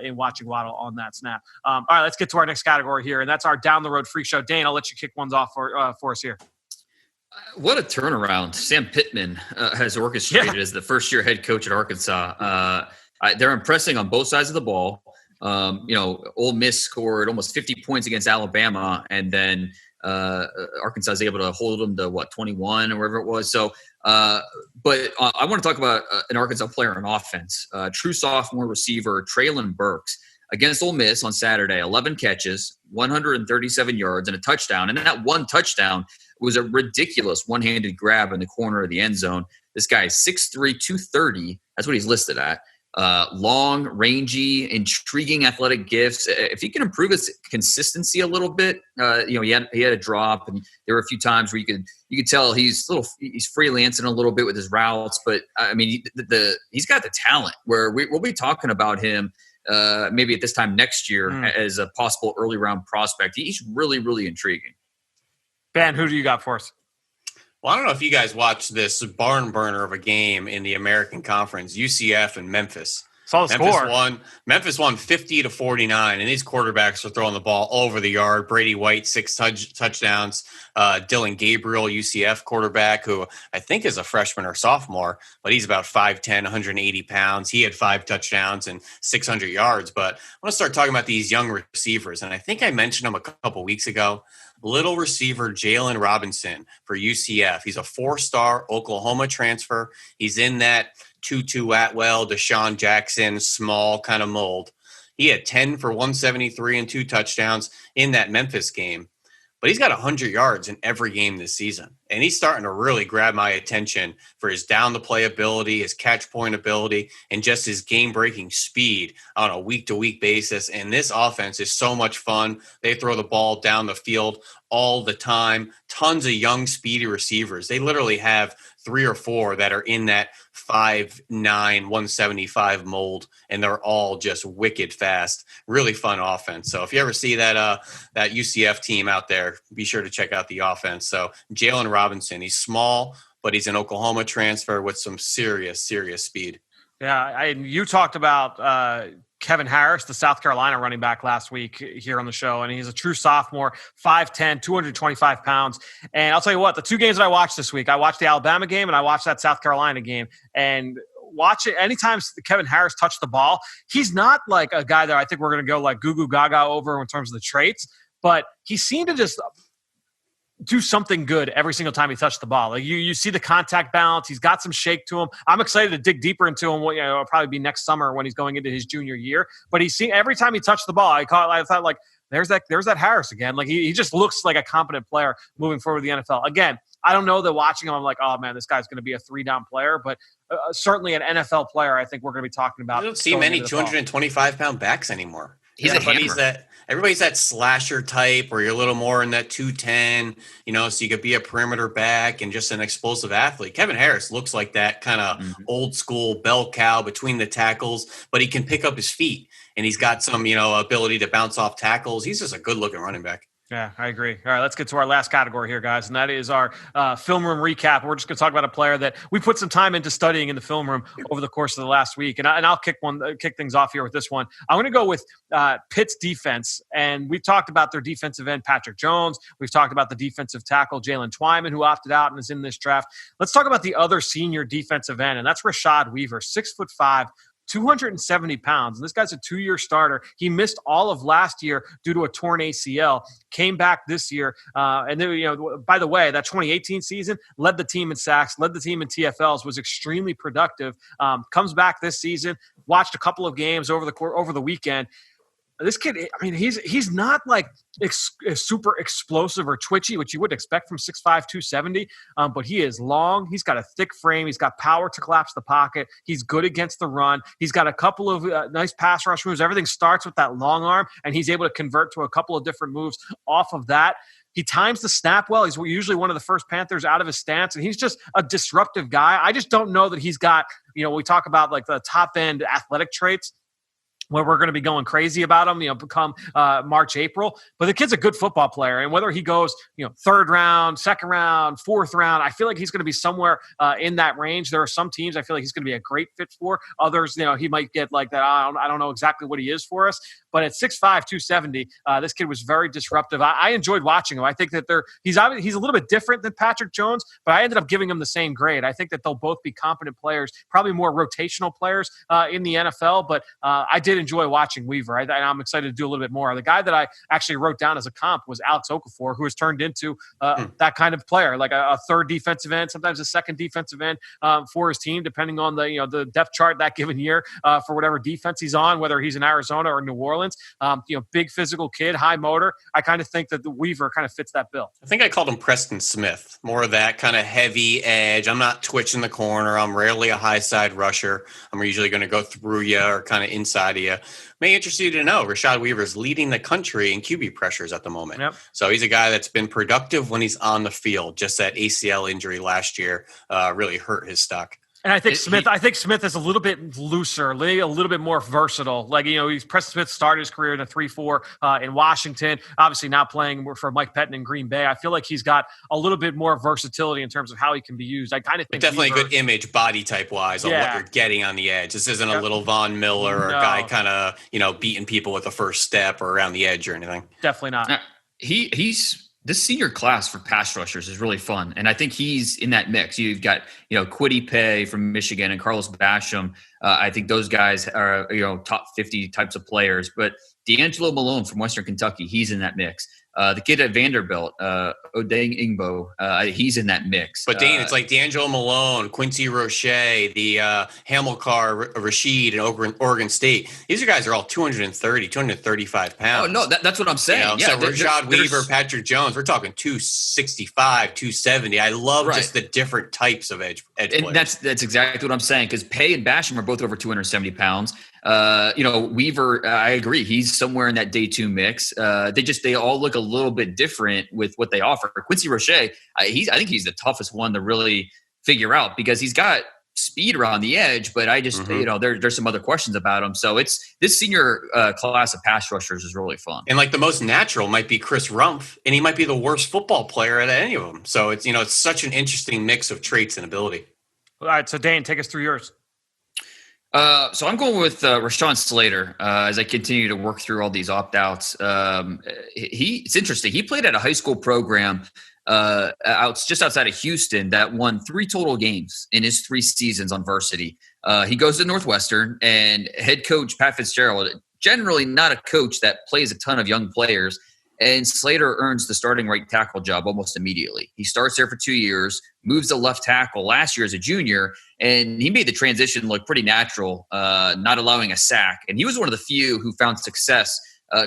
in watching Waddle on that snap. All right, let's get to our next category here, and that's our down the road freak show. Dane, I'll let you kick ones off for us here. What a turnaround Sam Pittman has orchestrated as the first-year head coach at Arkansas. They're impressing on both sides of the ball. Ole Miss scored almost 50 points against Alabama, and then Arkansas is able to hold them to 21 or wherever it was. So, but I want to talk about an Arkansas player on offense, true sophomore receiver, Traylon Burks. against Ole Miss on Saturday, 11 catches, 137 yards, and a touchdown. And that one touchdown was a ridiculous one-handed grab in the corner of the end zone. This guy is 6'3", 230. That's what he's listed at. Long, rangy, intriguing athletic gifts. If he can improve his consistency a little bit, he had a drop, and there were a few times where you could tell he's freelancing a little bit with his routes. But I mean, he's got the talent where we'll be talking about him maybe at this time next year as a possible early round prospect. He's really, really intriguing. Ben, who do you got for us? Well, I don't know if you guys watched this barn burner of a game in the American Conference, UCF and Memphis. Saw the score. Memphis won 50-49, and these quarterbacks are throwing the ball all over the yard. Brady White, 6 touchdowns. Dylan Gabriel, UCF quarterback, who I think is a freshman or sophomore, but he's about 5'10", 180 pounds. He had 5 touchdowns and 600 yards. But I want to start talking about these young receivers, and I think I mentioned them a couple weeks ago. Little receiver Jalen Robinson for UCF. He's a 4-star Oklahoma transfer. He's in that Tutu Atwell, Deshaun Jackson, small kind of mold. He had 10 for 173 and 2 touchdowns in that Memphis game. But he's got 100 yards in every game this season. And he's starting to really grab my attention for his down-the-play ability, his catch-point ability, and just his game-breaking speed on a week-to-week basis. And this offense is so much fun. They throw the ball down the field all the time. Tons of young, speedy receivers. They literally have 3 or 4 that are in that 5'9", 175 mold, and they're all just wicked fast. Really fun offense. So if you ever see that UCF team out there, be sure to check out the offense. So Jalen Robinson, he's small, but he's an Oklahoma transfer with some serious speed. Yeah, you talked about Kevin Harris, the South Carolina running back, last week here on the show, and he's a true sophomore, 5'10", 225 pounds. And I'll tell you what, the 2 games that I watched this week, I watched the Alabama game and I watched that South Carolina game. And watch it anytime Kevin Harris touched the ball, he's not like a guy that I think we're going to go like goo goo gaga over in terms of the traits, but he seemed to just do something good every single time he touched the ball. Like you see the contact balance. He's got some shake to him. I'm excited to dig deeper into him. It'll probably be next summer when he's going into his junior year. But every time he touched the ball, I thought like, there's that Harris again. Like he just looks like a competent player moving forward with the NFL. Again, I don't know that watching him, I'm like, oh man, this guy's going to be a 3-down player, but certainly an NFL player. I think we're going to be talking about. You don't see many 225-pound backs anymore. Everybody's that slasher type where you're a little more in that 210, so you could be a perimeter back and just an explosive athlete. Kevin Harris looks like that kind of old school bell cow between the tackles, but he can pick up his feet and he's got some, ability to bounce off tackles. He's just a good looking running back. Yeah, I agree. All right, let's get to our last category here, guys, and that is our film room recap. We're just going to talk about a player that we put some time into studying in the film room over the course of the last week, and I'll kick things off here with this one. I'm going to go with Pitt's defense, and we've talked about their defensive end, Patrick Jones. We've talked about the defensive tackle, Jalen Twyman, who opted out and is in this draft. Let's talk about the other senior defensive end, and that's Rashad Weaver, 6'5", 270 pounds. And this guy's a 2-year starter. He missed all of last year due to a torn ACL, came back this year. And then, by the way, that 2018 season led the team in sacks, led the team in TFLs, was extremely productive. Comes back this season, watched a couple of games over the weekend. This kid, I mean, he's not like super explosive or twitchy, which you would expect from 6'5", 270, but he is long. He's got a thick frame. He's got power to collapse the pocket. He's good against the run. He's got a couple of nice pass rush moves. Everything starts with that long arm, and he's able to convert to a couple of different moves off of that. He times the snap well. He's usually one of the first Panthers out of his stance, and he's just a disruptive guy. I just don't know that he's got, we talk about like the top-end athletic traits, where we're going to be going crazy about him, come March, April. But the kid's a good football player. And whether he goes, 3rd round, 2nd round, 4th round, I feel like he's going to be somewhere in that range. There are some teams I feel like he's going to be a great fit for. Others, he might get like that. I don't know exactly what he is for us. But at 6'5", 270, this kid was very disruptive. I enjoyed watching him. I think that he's a little bit different than Patrick Jones, but I ended up giving him the same grade. I think that they'll both be competent players, probably more rotational players in the NFL. But I did enjoy watching Weaver. And I'm excited to do a little bit more. The guy that I actually wrote down as a comp was Alex Okafor, who has turned into that kind of player, like a third defensive end, sometimes a second defensive end for his team, depending on the depth chart that given year for whatever defense he's on, whether he's in Arizona or New Orleans. Big physical kid, high motor. I kind of think that the Weaver kind of fits that bill. I think I called him Preston Smith, more of that kind of heavy edge. I'm not twitching the corner. I'm rarely a high side rusher. I'm usually going to go through you or kind of inside of you. May interest you to know Rashad Weaver is leading the country in QB pressures at the moment. Yep. So he's a guy that's been productive when he's on the field. Just that ACL injury last year really hurt his stock. And I think Smith is a little bit looser, a little bit more versatile. Preston Smith started his career in a 3-4 in Washington, obviously now playing for Mike Pettin in Green Bay. I feel like he's got a little bit more versatility in terms of how he can be used. I kind of think definitely a good image body type wise on what you're getting on the edge. This isn't a little Von Miller or a guy kind of, beating people with the first step or around the edge or anything. Definitely not. This senior class for pass rushers is really fun, and I think he's in that mix. You've got Kwity Paye from Michigan and Carlos Basham. I think those guys are top 50 types of players. But D'Angelo Malone from Western Kentucky, he's in that mix. The kid at Vanderbilt, Odeng Ingbo, he's in that mix. But Dane, it's like D'Angelo Malone, Quincy Roche, the Hamilcar Rashid in Oregon State. These guys are all 230, 235 pounds. Oh, no, that's what I'm saying. So Rashad Weaver, Patrick Jones, we're talking 265, 270. I love just the different types of edge and players. That's exactly what I'm saying, because Paye and Basham are both over 270 pounds. Weaver, I agree. He's somewhere in that day two mix. They all look a little bit different with what they offer. Quincy Roche, I think he's the toughest one to really figure out, because he's got speed around the edge, but I just, there's some other questions about him. So it's this senior class of pass rushers is really fun. And like the most natural might be Chris Rumpf, and he might be the worst football player at any of them. So it's, it's such an interesting mix of traits and ability. All right. So Dane, take us through yours. So I'm going with Rashawn Slater as I continue to work through all these opt-outs. It's interesting. He played at a high school program just outside of Houston that won 3 total games in his 3 seasons on varsity. He goes to Northwestern, and head coach Pat Fitzgerald, generally not a coach that plays a ton of young players, and Slater earns the starting right tackle job almost immediately. He starts there for 2 years, moves to left tackle last year as a junior, and he made the transition look pretty natural, not allowing a sack. And he was one of the few who found success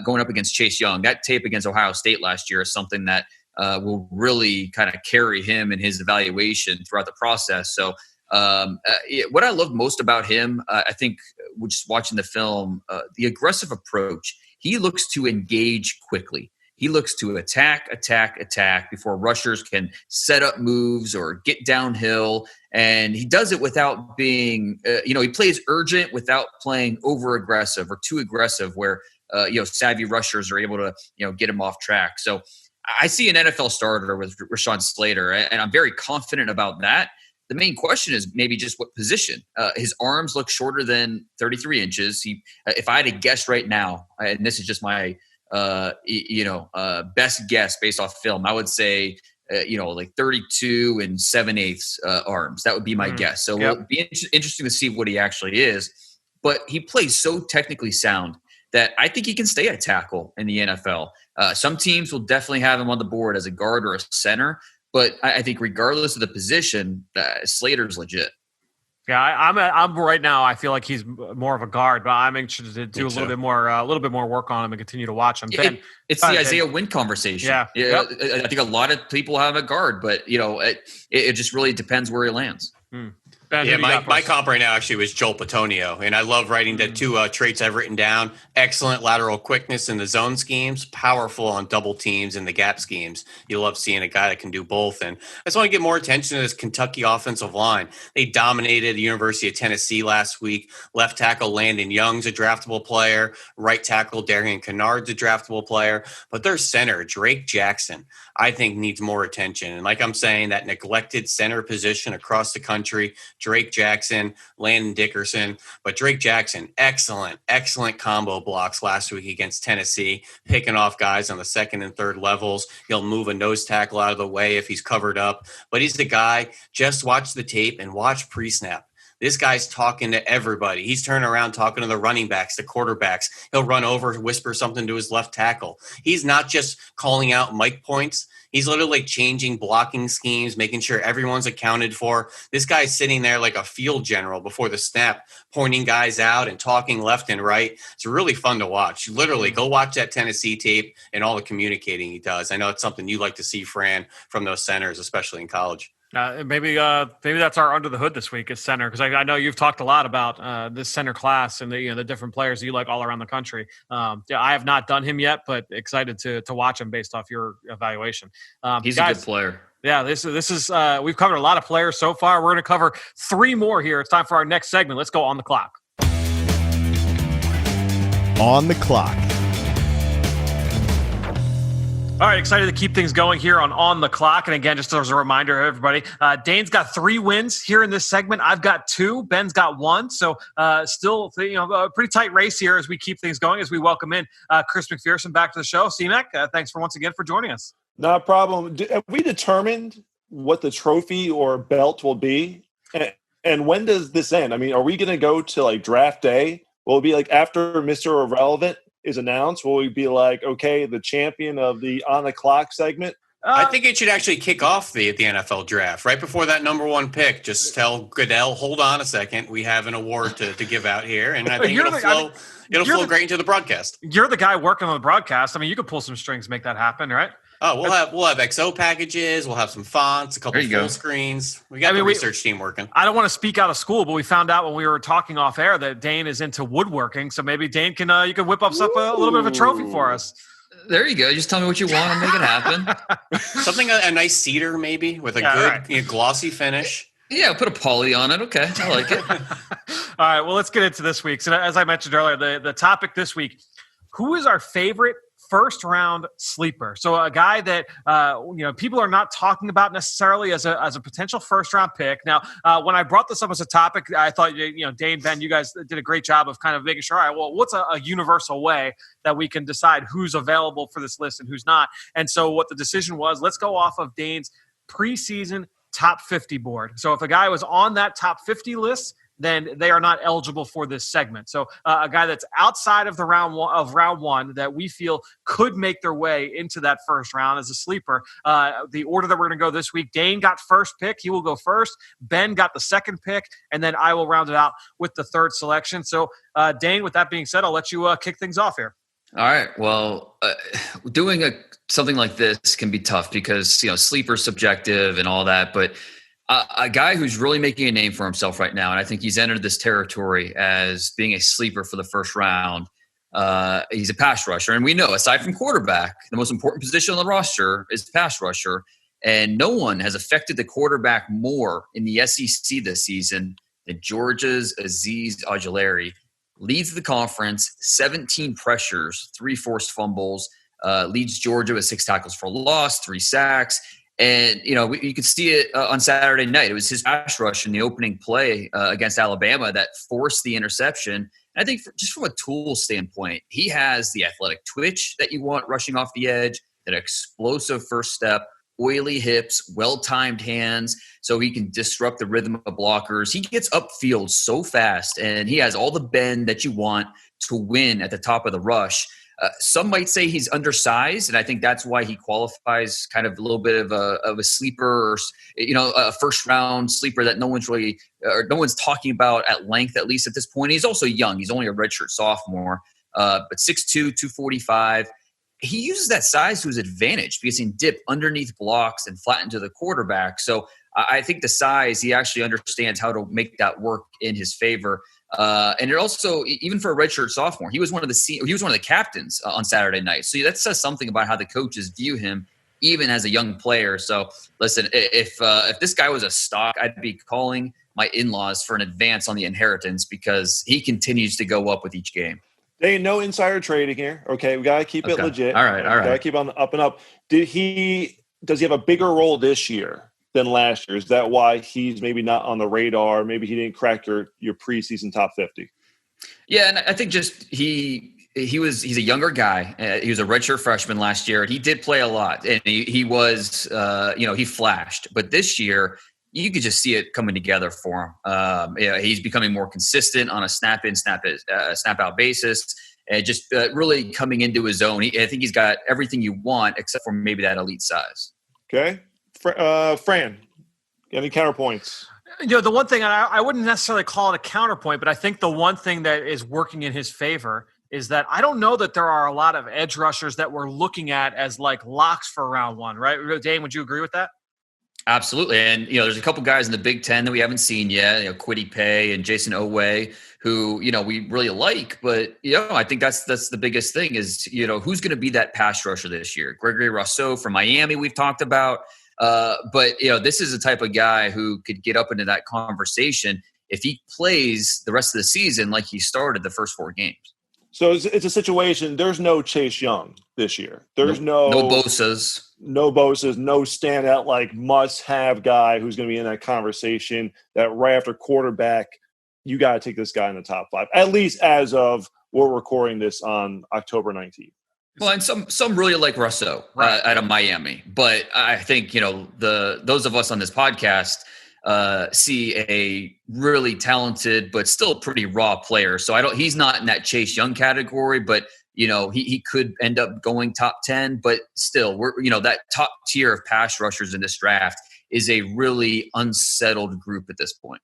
going up against Chase Young. That tape against Ohio State last year is something that will really kind of carry him in his evaluation throughout the process. So what I love most about him, I think, just watching the film, the aggressive approach. He looks to engage quickly. He looks to attack before rushers can set up moves or get downhill. And he does it without being, he plays urgent without playing over aggressive or too aggressive where, savvy rushers are able to, get him off track. So I see an NFL starter with Rashawn Slater, and I'm very confident about that. The main question is maybe just what position. His arms look shorter than 33 inches. If I had to guess right now, and this is just my best guess based off film, I would say, like 32 and 7/8 arms. That would be my guess. So it'll be interesting to see what he actually is. But he plays so technically sound that I think he can stay at tackle in the NFL. Some teams will definitely have him on the board as a guard or a center. But I think regardless of the position, Slater's legit. Yeah, I'm right now. I feel like he's more of a guard, but I'm interested to do a little bit more work on him and continue to watch him. It's the Isaiah Wynn conversation. Yeah. Yep. I think a lot of people have a guard, but it just really depends where he lands. Ben, my comp right now actually was Joel Petonio, and I love writing the 2 traits I've written down. Excellent lateral quickness in the zone schemes, powerful on double teams in the gap schemes. You love seeing a guy that can do both. And I just want to get more attention to this Kentucky offensive line. They dominated the University of Tennessee last week. Left tackle Landon Young's a draftable player. Right tackle Darian Kennard's a draftable player. But their center, Drake Jackson, I think needs more attention. And like I'm saying, that neglected center position across the country, Drake Jackson, Landon Dickerson. But Drake Jackson, excellent combo blocks last week against Tennessee, picking off guys on the second and third levels. He'll move a nose tackle out of the way if he's covered up. But he's the guy, just watch the tape and watch pre-snap. This guy's talking to everybody. He's turning around talking to the running backs, the quarterbacks. He'll run over, whisper something to his left tackle. He's not just calling out mic points. He's literally like changing blocking schemes, making sure everyone's accounted for. This guy's sitting there like a field general before the snap, pointing guys out and talking left and right. It's really fun to watch. Literally, go watch that Tennessee tape and all the communicating he does. I know it's something you like to see, Fran, from those centers, especially in college. Maybe that's our under the hood this week is center, because I know you've talked a lot about this center class and the different players that you like all around the country. I have not done him yet, but excited to watch him based off your evaluation. He's guys, a good player. Yeah, this is we've covered a lot of players so far. We're going to cover 3 more here. It's time for our next segment. Let's go on the clock. On the clock. All right, excited to keep things going here on the clock. And again, just as a reminder, everybody, Dane's got 3 wins here in this segment. I've got 2. Ben's got 1. So still, a pretty tight race here as we keep things going, as we welcome in Chris McPherson back to the show. C-Mac, thanks for once again for joining us. Not a problem. Have we determined what the trophy or belt will be? And when does this end? I mean, are we going to go to like draft day? Will it be like after Mr. Irrelevant is announced? Will we be like, okay, the champion of the On the Clock segment? I think it should actually kick off the NFL draft right before that number 1 pick. Just tell Goodell, hold on a second. We have an award to give out here. And I think it'll flow great into the broadcast. You're the guy working on the broadcast. I mean, you could pull some strings, make that happen, right? Oh, we'll have XO packages. We'll have some fonts, a couple full screens. We got the research team working. I don't want to speak out of school, but we found out when we were talking off air that Dane is into woodworking. So maybe Dane can you can whip up a little bit of a trophy for us. There you go. Just tell me what you want and make it happen. Something a nice cedar maybe with a good glossy finish. Yeah, put a poly on it. Okay, I like it. All right, well, let's get into this week. So as I mentioned earlier, the topic this week: who is our favorite first round sleeper? So a guy that people are not talking about necessarily as a potential first round pick. Now, when I brought this up as a topic, I thought Dane, Ben, you guys did a great job of kind of making sure, all right, well, what's a universal way that we can decide who's available for this list and who's not? And so what the decision was, let's go off of Dane's preseason top 50 board. So if a guy was on that top 50 list, then they are not eligible for this segment. So a guy that's outside of the round one that we feel could make their way into that first round as a sleeper. The order that we're going to go this week: Dane got first pick. He will go first. Ben got the second pick, and then I will round it out with the third selection. So Dane, with that being said, I'll let you kick things off here. All right. Well, doing something like this can be tough because sleeper's subjective and all that, but a guy who's really making a name for himself right now, and I think he's entered this territory as being a sleeper for the first round. He's a pass rusher, and we know, aside from quarterback, the most important position on the roster is pass rusher, and no one has affected the quarterback more in the SEC this season than Georgia's Azeez Ojulari. Leads the conference, 17 pressures, 3 forced fumbles, leads Georgia with 6 tackles for loss, 3 sacks. And, you could see it on Saturday night. It was his pass rush in the opening play against Alabama that forced the interception. And I think just from a tool standpoint, he has the athletic twitch that you want rushing off the edge, that explosive first step, oily hips, well-timed hands, so he can disrupt the rhythm of blockers. He gets upfield so fast, and he has all the bend that you want to win at the top of the rush. Some might say he's undersized, and I think that's why he qualifies kind of a little bit of a sleeper, or a first-round sleeper that no one's talking about at length, at least at this point. He's also young; he's only a redshirt sophomore, but 6'2", 245. He uses that size to his advantage because he can dip underneath blocks and flatten to the quarterback. So I think the size, he actually understands how to make that work in his favor. And it also, even for a redshirt sophomore, he was one of the captains on Saturday night. So that says something about how the coaches view him, even as a young player. So listen, if this guy was a stock, I'd be calling my in-laws for an advance on the inheritance because he continues to go up with each game. There ain't no insider trading here. Okay, we gotta keep it legit. All right. Gotta keep on up and up. Does he have a bigger role this year than last year? Is that why he's maybe not on the radar? Maybe he didn't crack your preseason top 50. Yeah, and I think just he's a younger guy. He was a redshirt freshman last year, and he did play a lot. And he was he flashed. But this year, you could just see it coming together for him. He's becoming more consistent on a snap in, snap out basis, and just really coming into his own. I think he's got everything you want except for maybe that elite size. Okay. Fran, any counterpoints? The one thing, I wouldn't necessarily call it a counterpoint, but I think the one thing that is working in his favor is that I don't know that there are a lot of edge rushers that we're looking at as like locks for round one, right? Dane, would you agree with that? Absolutely. And, there's a couple guys in the Big Ten that we haven't seen yet, Kwity Paye and Jason Owe, who, we really like. But, I think that's the biggest thing is, who's going to be that pass rusher this year? Gregory Rousseau from Miami we've talked about. But this is the type of guy who could get up into that conversation if he plays the rest of the season like he started the first 4 games. So it's a situation. There's no Chase Young this year. There's no Bosas. No Bosas, no standout like must-have guy who's going to be in that conversation that right after quarterback, you got to take this guy in the top 5, at least as of we're recording this on October 19th. Well, and some really like Rousseau out of Miami, but I think those of us on this podcast see a really talented but still pretty raw player. So he's not in that Chase Young category, but he could end up going top 10. But still, we're that top tier of pass rushers in this draft is a really unsettled group at this point.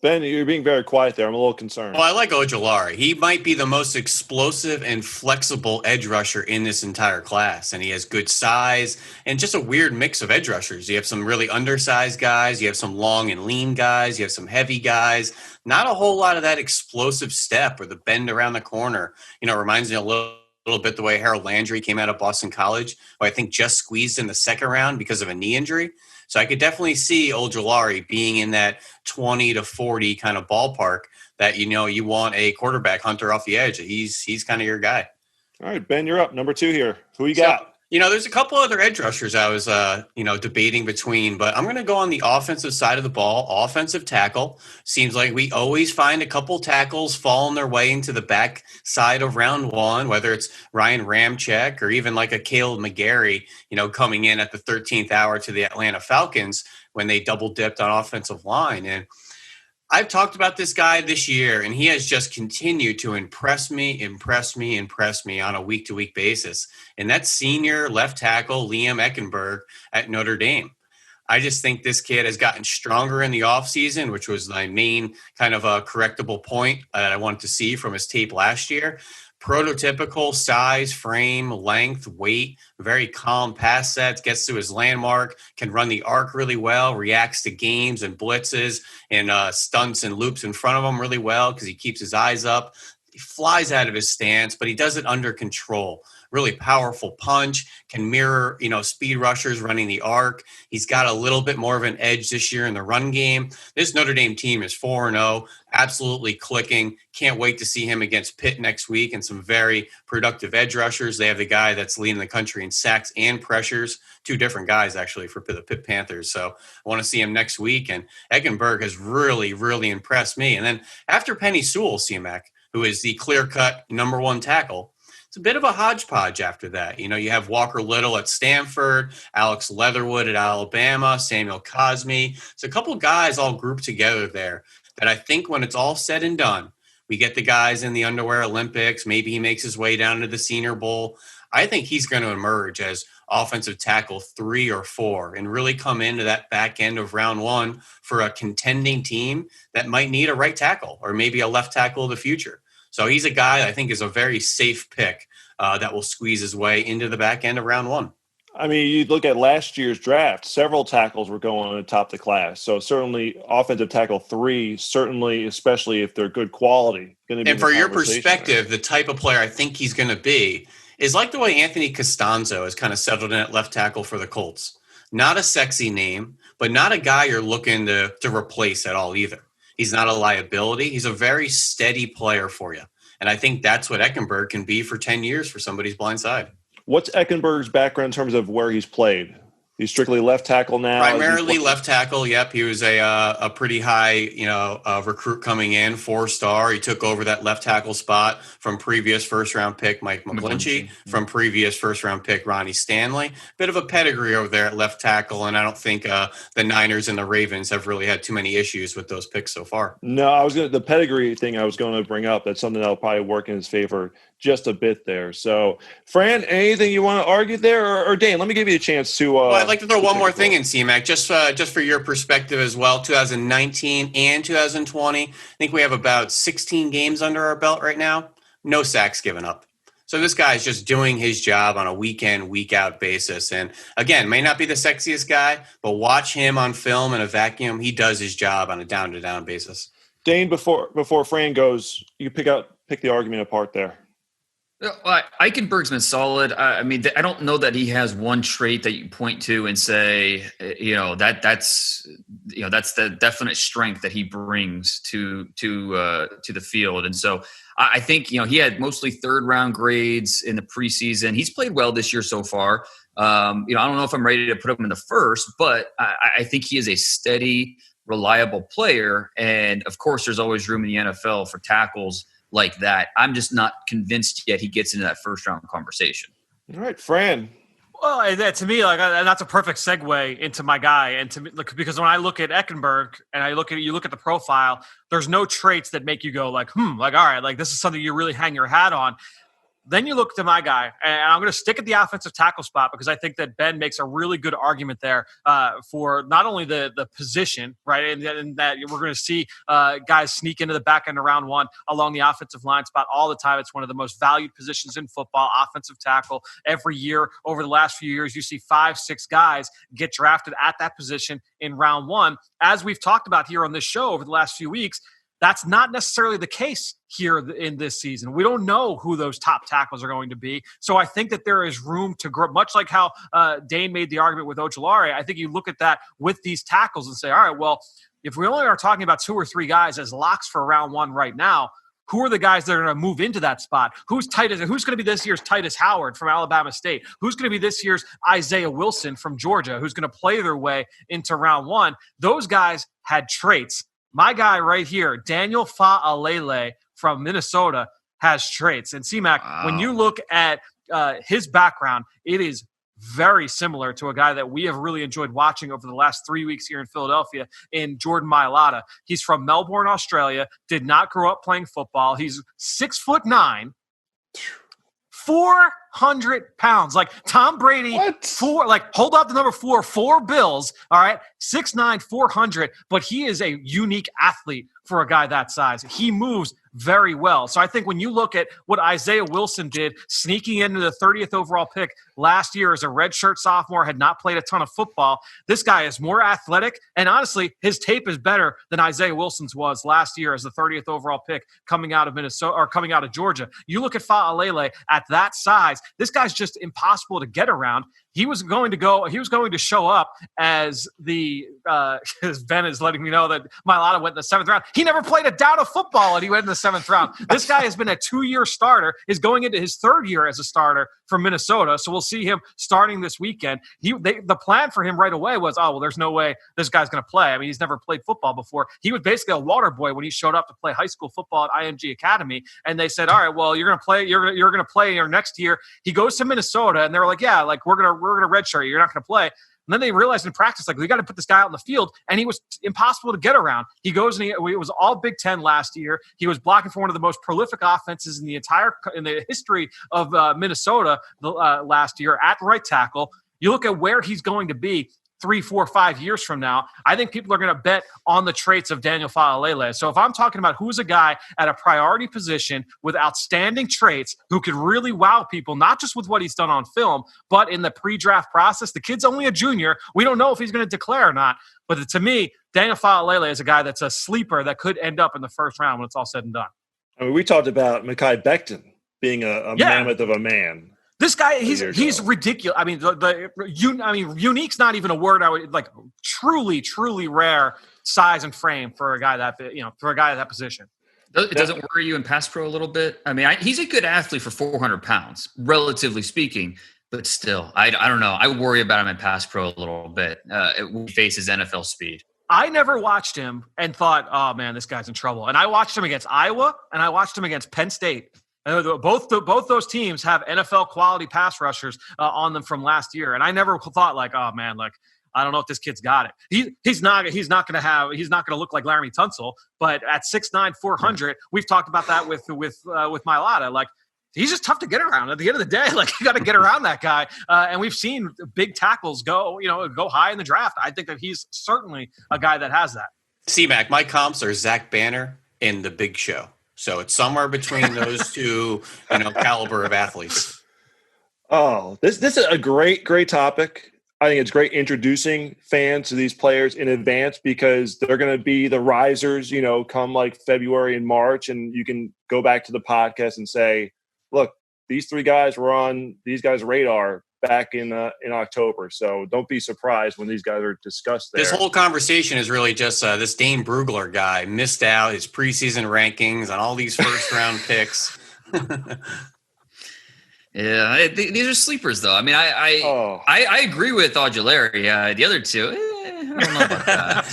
Ben, you're being very quiet there. I'm a little concerned. Well, I like Ojulari. He might be the most explosive and flexible edge rusher in this entire class. And he has good size and just a weird mix of edge rushers. You have some really undersized guys. You have some long and lean guys. You have some heavy guys. Not a whole lot of that explosive step or the bend around the corner. Reminds me a little bit the way Harold Landry came out of Boston College, who I think just squeezed in the second round because of a knee injury. So I could definitely see Ojulari being in that 20 to 40 kind of ballpark that, you want a quarterback hunter off the edge. He's kind of your guy. All right, Ben, you're up. Number 2 here. Who you got? There's a couple other edge rushers I was, debating between, but I'm going to go on the offensive side of the ball, offensive tackle. Seems like we always find a couple tackles falling their way into the back side of round 1, whether it's Ryan Ramczyk or even like a Caleb McGarry, coming in at the 13th hour to the Atlanta Falcons when they double dipped on offensive line. And I've talked about this guy this year, and he has just continued to impress me on a week-to-week basis. And that's senior left tackle Liam Eckenberg at Notre Dame. I just think this kid has gotten stronger in the offseason, which was my main kind of a correctable point that I wanted to see from his tape last year. Prototypical size, frame, length, weight, very calm pass sets, gets to his landmark, can run the arc really well, reacts to games and blitzes and stunts and loops in front of him really well because he keeps his eyes up. He flies out of his stance, but he does it under control. Really powerful punch, can mirror, speed rushers running the arc. He's got a little bit more of an edge this year in the run game. This Notre Dame team is 4-0, absolutely clicking. Can't wait to see him against Pitt next week and some very productive edge rushers. They have the guy that's leading the country in sacks and pressures, 2 different guys actually for the Pitt Panthers. So I want to see him next week. And Eckenberg has really, really impressed me. And then after Penny Sewell, C-Mac, who is the clear-cut number 1 tackle, it's a bit of a hodgepodge after that. You have Walker Little at Stanford, Alex Leatherwood at Alabama, Samuel Cosme. So a couple guys all grouped together there that I think when it's all said and done, we get the guys in the underwear Olympics. Maybe he makes his way down to the Senior Bowl. I think he's going to emerge as offensive tackle 3 or 4 and really come into that back end of round 1 for a contending team that might need a right tackle or maybe a left tackle of the future. So he's a guy I think is a very safe pick that will squeeze his way into the back end of round 1. I mean, you look at last year's draft, several tackles were going on the top of the class. So certainly offensive tackle 3, certainly, especially if they're good quality. Going to be. And for your perspective, the type of player I think he's going to be is like the way Anthony Costanzo has kind of settled in at left tackle for the Colts. Not a sexy name, but not a guy you're looking to replace at all either. He's not a liability. He's a very steady player for you. And I think that's what Eckenberg can be for 10 years for somebody's blind side. What's Eckenberg's background in terms of where he's played? He's strictly left tackle now. Primarily left tackle. Yep, he was a pretty high, recruit coming in, 4-star. He took over that left tackle spot from previous first-round pick Mike McGlinchey, from previous first-round pick Ronnie Stanley. Bit of a pedigree over there at left tackle, and I don't think the Niners and the Ravens have really had too many issues with those picks so far. No, the pedigree thing I was going to bring up. That's something that'll probably work in his favor just a bit there. So, Fran, anything you want to argue there, or Dane? Let me give you a chance to. Well, I'd like to throw one more thing in, C-Mac, just for your perspective as well. 2019 and 2020, I think we have about 16 games under our belt right now. No sacks given up. So this guy is just doing his job on a week in, week out basis. And again, may not be the sexiest guy, but watch him on film in a vacuum. He does his job on a down to down basis. Dane, before Fran goes, you pick the argument apart there. Eichenberg's been solid. I mean, I don't know that he has one trait that you point to and say, that's the definite strength that he brings to the field. And so I think, he had mostly 3rd-round grades in the preseason. He's played well this year so far. I don't know if I'm ready to put him in the first, but I think he is a steady, reliable player. And of course, there's always room in the NFL for tackles like that. I'm just not convinced yet he gets into that first-round conversation. All right, Fran. Well, to me, and that's a perfect segue into my guy. And to me, because when I look at Eichenberg and you look at the profile, there's no traits that make you go all right, this is something you really hang your hat on. Then you look to my guy, and I'm going to stick at the offensive tackle spot because I think that Ben makes a really good argument there for not only the position, right, and that we're going to see guys sneak into the back end of round one along the offensive line spot all the time. It's one of the most valued positions in football, offensive tackle. Every year over the last few years, you see 5-6 guys get drafted at that position in round one. As we've talked about here on this show over the last few weeks, that's not necessarily the case here in this season. We don't know who those top tackles are going to be. So I think that there is room to grow, much like how Dane made the argument with Ojulari. I think you look at that with these tackles and say, all right, well, if we only are talking about 2 or 3 guys as locks for round one right now, who are the guys that are going to move into that spot? Who's going to be this year's Titus Howard from Alabama State? Who's going to be this year's Isaiah Wilson from Georgia? Who's going to play their way into round one? Those guys had traits. My guy right here, Daniel Fa'alele from Minnesota, has traits. And C-Mac, when you look at his background, it is very similar to a guy that we have really enjoyed watching over the last 3 weeks here in Philadelphia in Jordan Mailata. He's from Melbourne, Australia, did not grow up playing football. He's 6'9", 400 pounds. Like Tom Brady, hold up the number 4 Bills, all right? 6'9", 400, but he is a unique athlete for a guy that size. He moves very well. So I think when you look at what Isaiah Wilson did, sneaking into the 30th overall pick last year as a redshirt sophomore, had not played a ton of football. This guy is more athletic, and honestly, his tape is better than Isaiah Wilson's was last year as the 30th overall pick coming out of Minnesota or coming out of Georgia. You look at Fa'alele at that size, this guy's just impossible to get around. He was going to show up as as Ben is letting me know that Mailata went in the 7th round. He never played a down of football and he went in the 7th round. This guy has been a 2-year starter, is going into his 3rd year as a starter for Minnesota. So we'll see him starting this weekend. The plan for him right away was, there's no way this guy's going to play. I mean, he's never played football before. He was basically a water boy when he showed up to play high school football at IMG Academy. And they said, all right, well, you're going to play your next year. He goes to Minnesota and they were like, yeah, like we're going to redshirt you. You're not going to play. And then they realized in practice, we got to put this guy out in the field, and he was impossible to get around. He goes and it was all Big Ten last year. He was blocking for one of the most prolific offenses in the history of Minnesota last year at right tackle. You look at where he's going to be 3, 4, 5 years from now. I think people are going to bet on the traits of Daniel Fa'alele. So if I'm talking about who's a guy at a priority position with outstanding traits who could really wow people, not just with what he's done on film, but in the pre-draft process, the kid's only a junior. We don't know if he's going to declare or not. But to me, Daniel Fa'alele is a guy that's a sleeper that could end up in the 1st round when it's all said and done. I mean, we talked about Mekhi Becton being a mammoth of a man. This guy, he's ridiculous. I mean, unique's not even a word I would like. Truly, truly rare size and frame for a guy at that position. It doesn't worry you in pass pro a little bit? I mean, he's a good athlete for 400 pounds, relatively speaking. But still, I don't know. I worry about him in pass pro a little bit. He faces NFL speed. I never watched him and thought, oh, man, this guy's in trouble. And I watched him against Iowa, and I watched him against Penn State. And both those teams have NFL quality pass rushers on them from last year. And I never thought like, oh, man, like, I don't know if this kid's got it. He's not going to look like Laramie Tunsil, but at 6'9", 400, we've talked about that with Mailata. Like, he's just tough to get around. At the end of the day, like, you got to get around that guy. And we've seen big tackles go high in the draft. I think that he's certainly a guy that has that. C-Mac, my comps are Zach Banner and The Big Show. So it's somewhere between those two, caliber of athletes. Oh, this is a great topic. I think it's great introducing fans to these players in advance because they're going to be the risers, come like February and March, and you can go back to the podcast and say, look, these three guys were on these guys' radar back in October. So don't be surprised when these guys are discussed there. This whole conversation is really just this Dane Brugler guy missed out his preseason rankings on all these first-round picks. Yeah, these are sleepers, though. I mean, I agree with Ojulari. The other two, I don't know about that.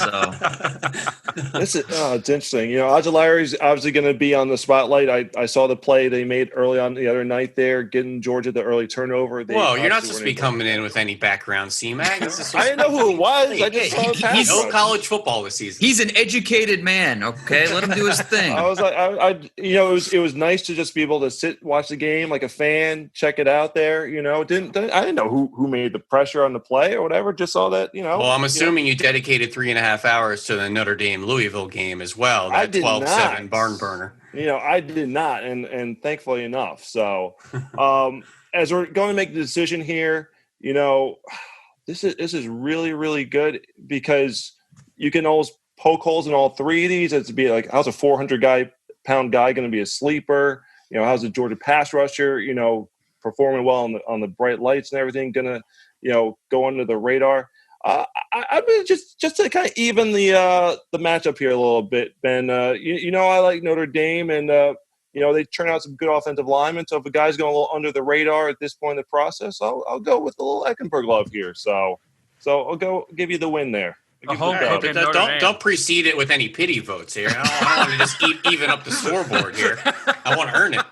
So it's interesting. Ojulari's obviously going to be on the spotlight. I saw the play they made early on the other night there, getting Georgia the early turnover. Whoa, you're not supposed to be coming in with any background, C-Mac. I didn't know who it was. I just saw he's no college football this season. He's an educated man. Okay, let him do his thing. I was like, it was nice to just be able to sit, watch the game like a fan. Check it out there, I didn't know who made the pressure on the play or whatever. Just saw that, Well, I'm assuming you dedicated 3.5 hours to the Notre Dame Louisville game as well. That 12-7 barn burner. I did not, and thankfully enough. So, as we're going to make the decision here, this is really, really good because you can always poke holes in all three of these. It's be like, how's a 400-pound guy going to be a sleeper? How's a Georgia pass rusher, performing well on the bright lights and everything, gonna, go under the radar. I mean, just to kind of even the matchup here a little bit, Ben. I like Notre Dame, and they turn out some good offensive linemen. So if a guy's going a little under the radar at this point in the process, I'll go with a little Eckenberg love here. So I'll go give you the win there. Don't precede it with any pity votes here. I don't want to just even up the scoreboard here. I want to earn it.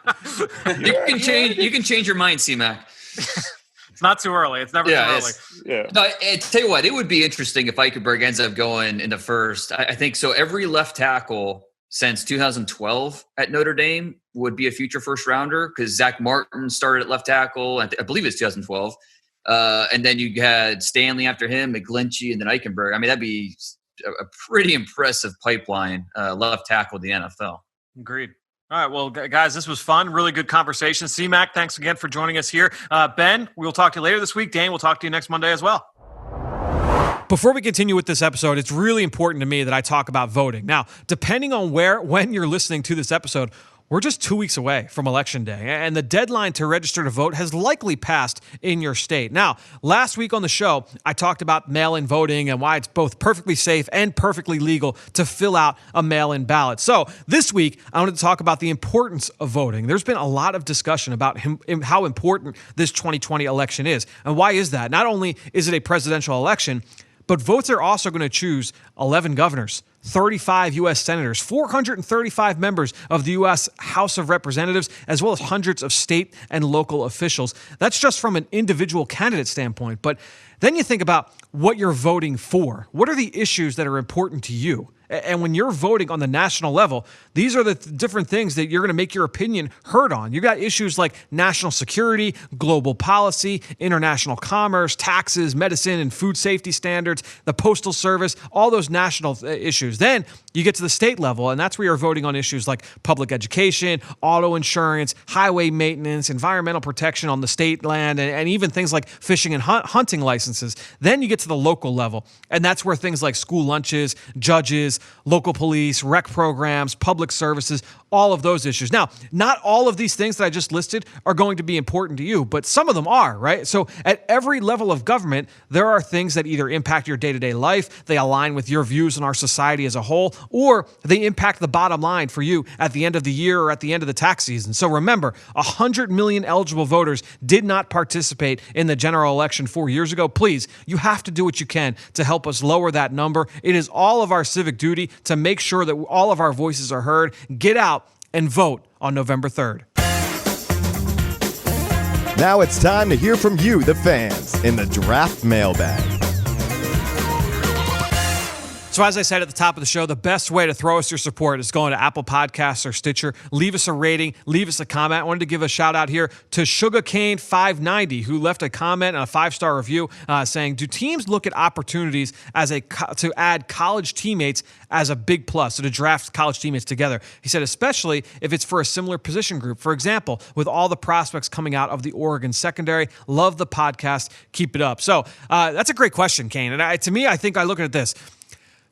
You can change your mind, C-Mac. It's not too early. It's never too early. Yeah. No, tell you what, it would be interesting if Eichenberg ends up going in the first. I think so. Every left tackle since 2012 at Notre Dame would be a future first rounder because Zach Martin started at left tackle. I believe it's 2012. And then you had Stanley after him, McGlinchey, and then Eichenberg. I mean, that'd be a pretty impressive pipeline left tackle in the NFL. Agreed. All right, well, guys, this was fun. Really good conversation. C-Mac, thanks again for joining us here. Ben, we'll talk to you later this week. Dane, we'll talk to you next Monday as well. Before we continue with this episode, it's really important to me that I talk about voting. Now, depending on when you're listening to this episode, we're just 2 weeks away from Election Day, and the deadline to register to vote has likely passed in your state. Now, last week on the show, I talked about mail-in voting and why it's both perfectly safe and perfectly legal to fill out a mail-in ballot. So this week, I wanted to talk about the importance of voting. There's been a lot of discussion about how important this 2020 election is. And why is that? Not only is it a presidential election, but votes are also going to choose 11 governors, 35 U.S. senators, 435 members of the U.S. House of Representatives, as well as hundreds of state and local officials. That's just from an individual candidate standpoint. But then you think about what you're voting for. What are the issues that are important to you? And when you're voting on the national level, these are the different things that you're going to make your opinion heard on. You got issues like national security, global policy, international commerce, taxes, medicine and food safety standards, the postal service, all those national issues. Then you get to the state level, and that's where you're voting on issues like public education, auto insurance, highway maintenance, environmental protection on the state land, and even things like fishing and hunting licenses. Then you get to the local level, and that's where things like school lunches, judges, justice, local police, rec programs, public services, all of those issues. Now, not all of these things that I just listed are going to be important to you, but some of them are, right? So at every level of government, there are things that either impact your day-to-day life, they align with your views on our society as a whole, or they impact the bottom line for you at the end of the year or at the end of the tax season. So remember, 100 million eligible voters did not participate in the general election 4 years ago. Please, you have to do what you can to help us lower that number. It is all of our civic duty to make sure that all of our voices are heard. Get out and vote on November 3rd. Now it's time to hear from you, the fans, in the Draft Mailbag. So as I said at the top of the show, the best way to throw us your support is going to Apple Podcasts or Stitcher. Leave us a rating. Leave us a comment. I wanted to give a shout out here to Sugarcane590, who left a comment and a 5-star review saying, do teams look at opportunities to add college teammates as a big plus, so to draft college teammates together? He said, especially if it's for a similar position group. For example, with all the prospects coming out of the Oregon secondary. Love the podcast. Keep it up. So that's a great question, Kane. And to me, I think I look at this.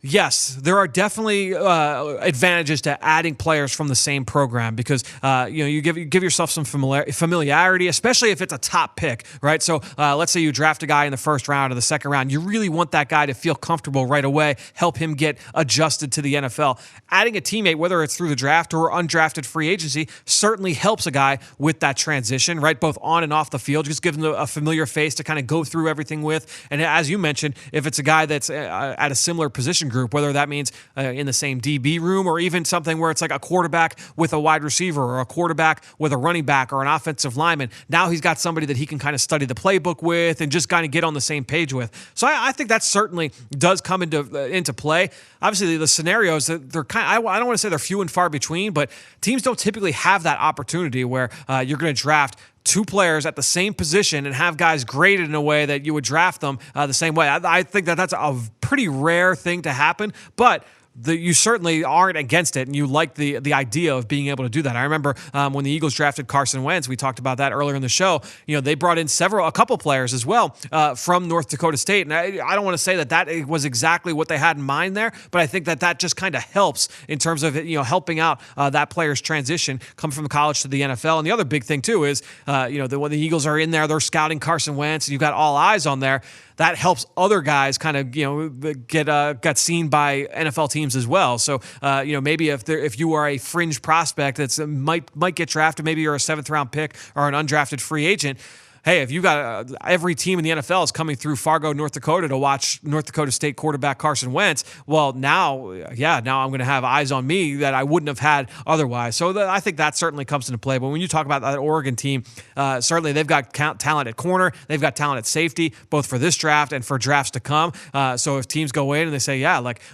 Yes, there are definitely advantages to adding players from the same program because you give yourself some familiarity, especially if it's a top pick, right? So let's say you draft a guy in the first round or the second round. You really want that guy to feel comfortable right away, help him get adjusted to the NFL. Adding a teammate, whether it's through the draft or undrafted free agency, certainly helps a guy with that transition, right? Both on and off the field. Just give him a familiar face to kind of go through everything with. And as you mentioned, if it's a guy that's at a similar position group, whether that means in the same DB room or even something where it's like a quarterback with a wide receiver or a quarterback with a running back or an offensive lineman. Now he's got somebody that he can kind of study the playbook with and just kind of get on the same page with. So I think that certainly does come into play. Obviously, the scenarios, they're kind of, I don't want to say they're few and far between, but teams don't typically have that opportunity where you're going to draft two players at the same position and have guys graded in a way that you would draft them the same way. I think that's a pretty rare thing to happen, but you certainly aren't against it, and you like the idea of being able to do that. I remember when the Eagles drafted Carson Wentz, we talked about that earlier in the show. They brought in a couple players as well from North Dakota State, and I don't want to say that was exactly what they had in mind there, but I think that just kind of helps in terms of helping out that player's transition come from college to the NFL. And the other big thing too is when the Eagles are in there, they're scouting Carson Wentz, and you've got all eyes on there. That helps other guys kind of get seen by NFL teams as well. So maybe if you are a fringe prospect that might get drafted, maybe you're a 7th round pick or an undrafted free agent. Hey, if you got every team in the NFL is coming through Fargo, North Dakota to watch North Dakota State quarterback Carson Wentz, well, now I'm going to have eyes on me that I wouldn't have had otherwise. So I think that certainly comes into play. But when you talk about that Oregon team, certainly they've got talent at corner, they've got talent at safety, both for this draft and for drafts to come. So if teams go in and they say,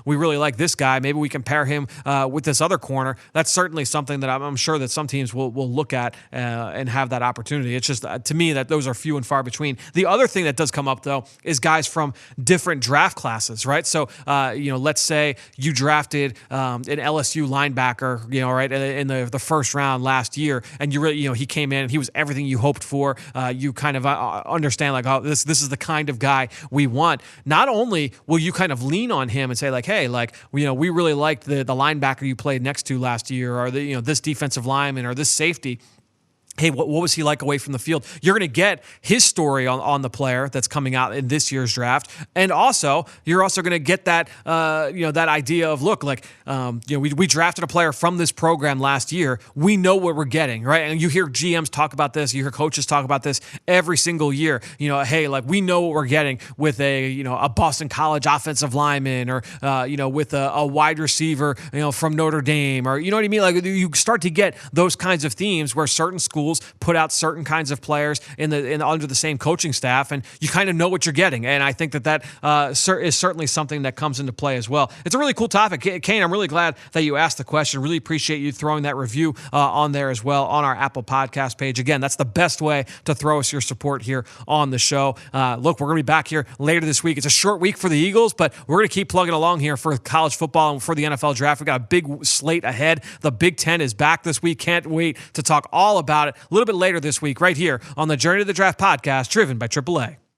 we really like this guy, maybe we can pair him with this other corner, that's certainly something that I'm sure that some teams will look at and have that opportunity. It's just, to me, that those are few and far between. The other thing that does come up, though, is guys from different draft classes, right? So, let's say you drafted an LSU linebacker, right, in the first round last year, and you really, he came in and he was everything you hoped for. You kind of understand, like, oh, this is the kind of guy we want. Not only will you kind of lean on him and say, like, hey, like, we really liked the linebacker you played next to last year, or this defensive lineman, or this safety. Hey, what was he like away from the field? You're going to get his story on the player that's coming out in this year's draft, and you're also going to get that that idea of, look, like we drafted a player from this program last year. We know what we're getting, right? And you hear GMs talk about this, you hear coaches talk about this every single year. Hey, like, we know what we're getting with a Boston College offensive lineman, or with a wide receiver from Notre Dame, or what I mean. Like, you start to get those kinds of themes where certain schools put out certain kinds of players under the same coaching staff, and you kind of know what you're getting. And I think that is certainly something that comes into play as well. It's a really cool topic. Kane, I'm really glad that you asked the question. Really appreciate you throwing that review on there as well on our Apple Podcast page. Again, that's the best way to throw us your support here on the show. Look, we're going to be back here later this week. It's a short week for the Eagles, but we're going to keep plugging along here for college football and for the NFL draft. We've got a big slate ahead. The Big Ten is back this week. Can't wait to talk all about it a little bit later this week right here on the Journey to the Draft podcast, driven by AAA.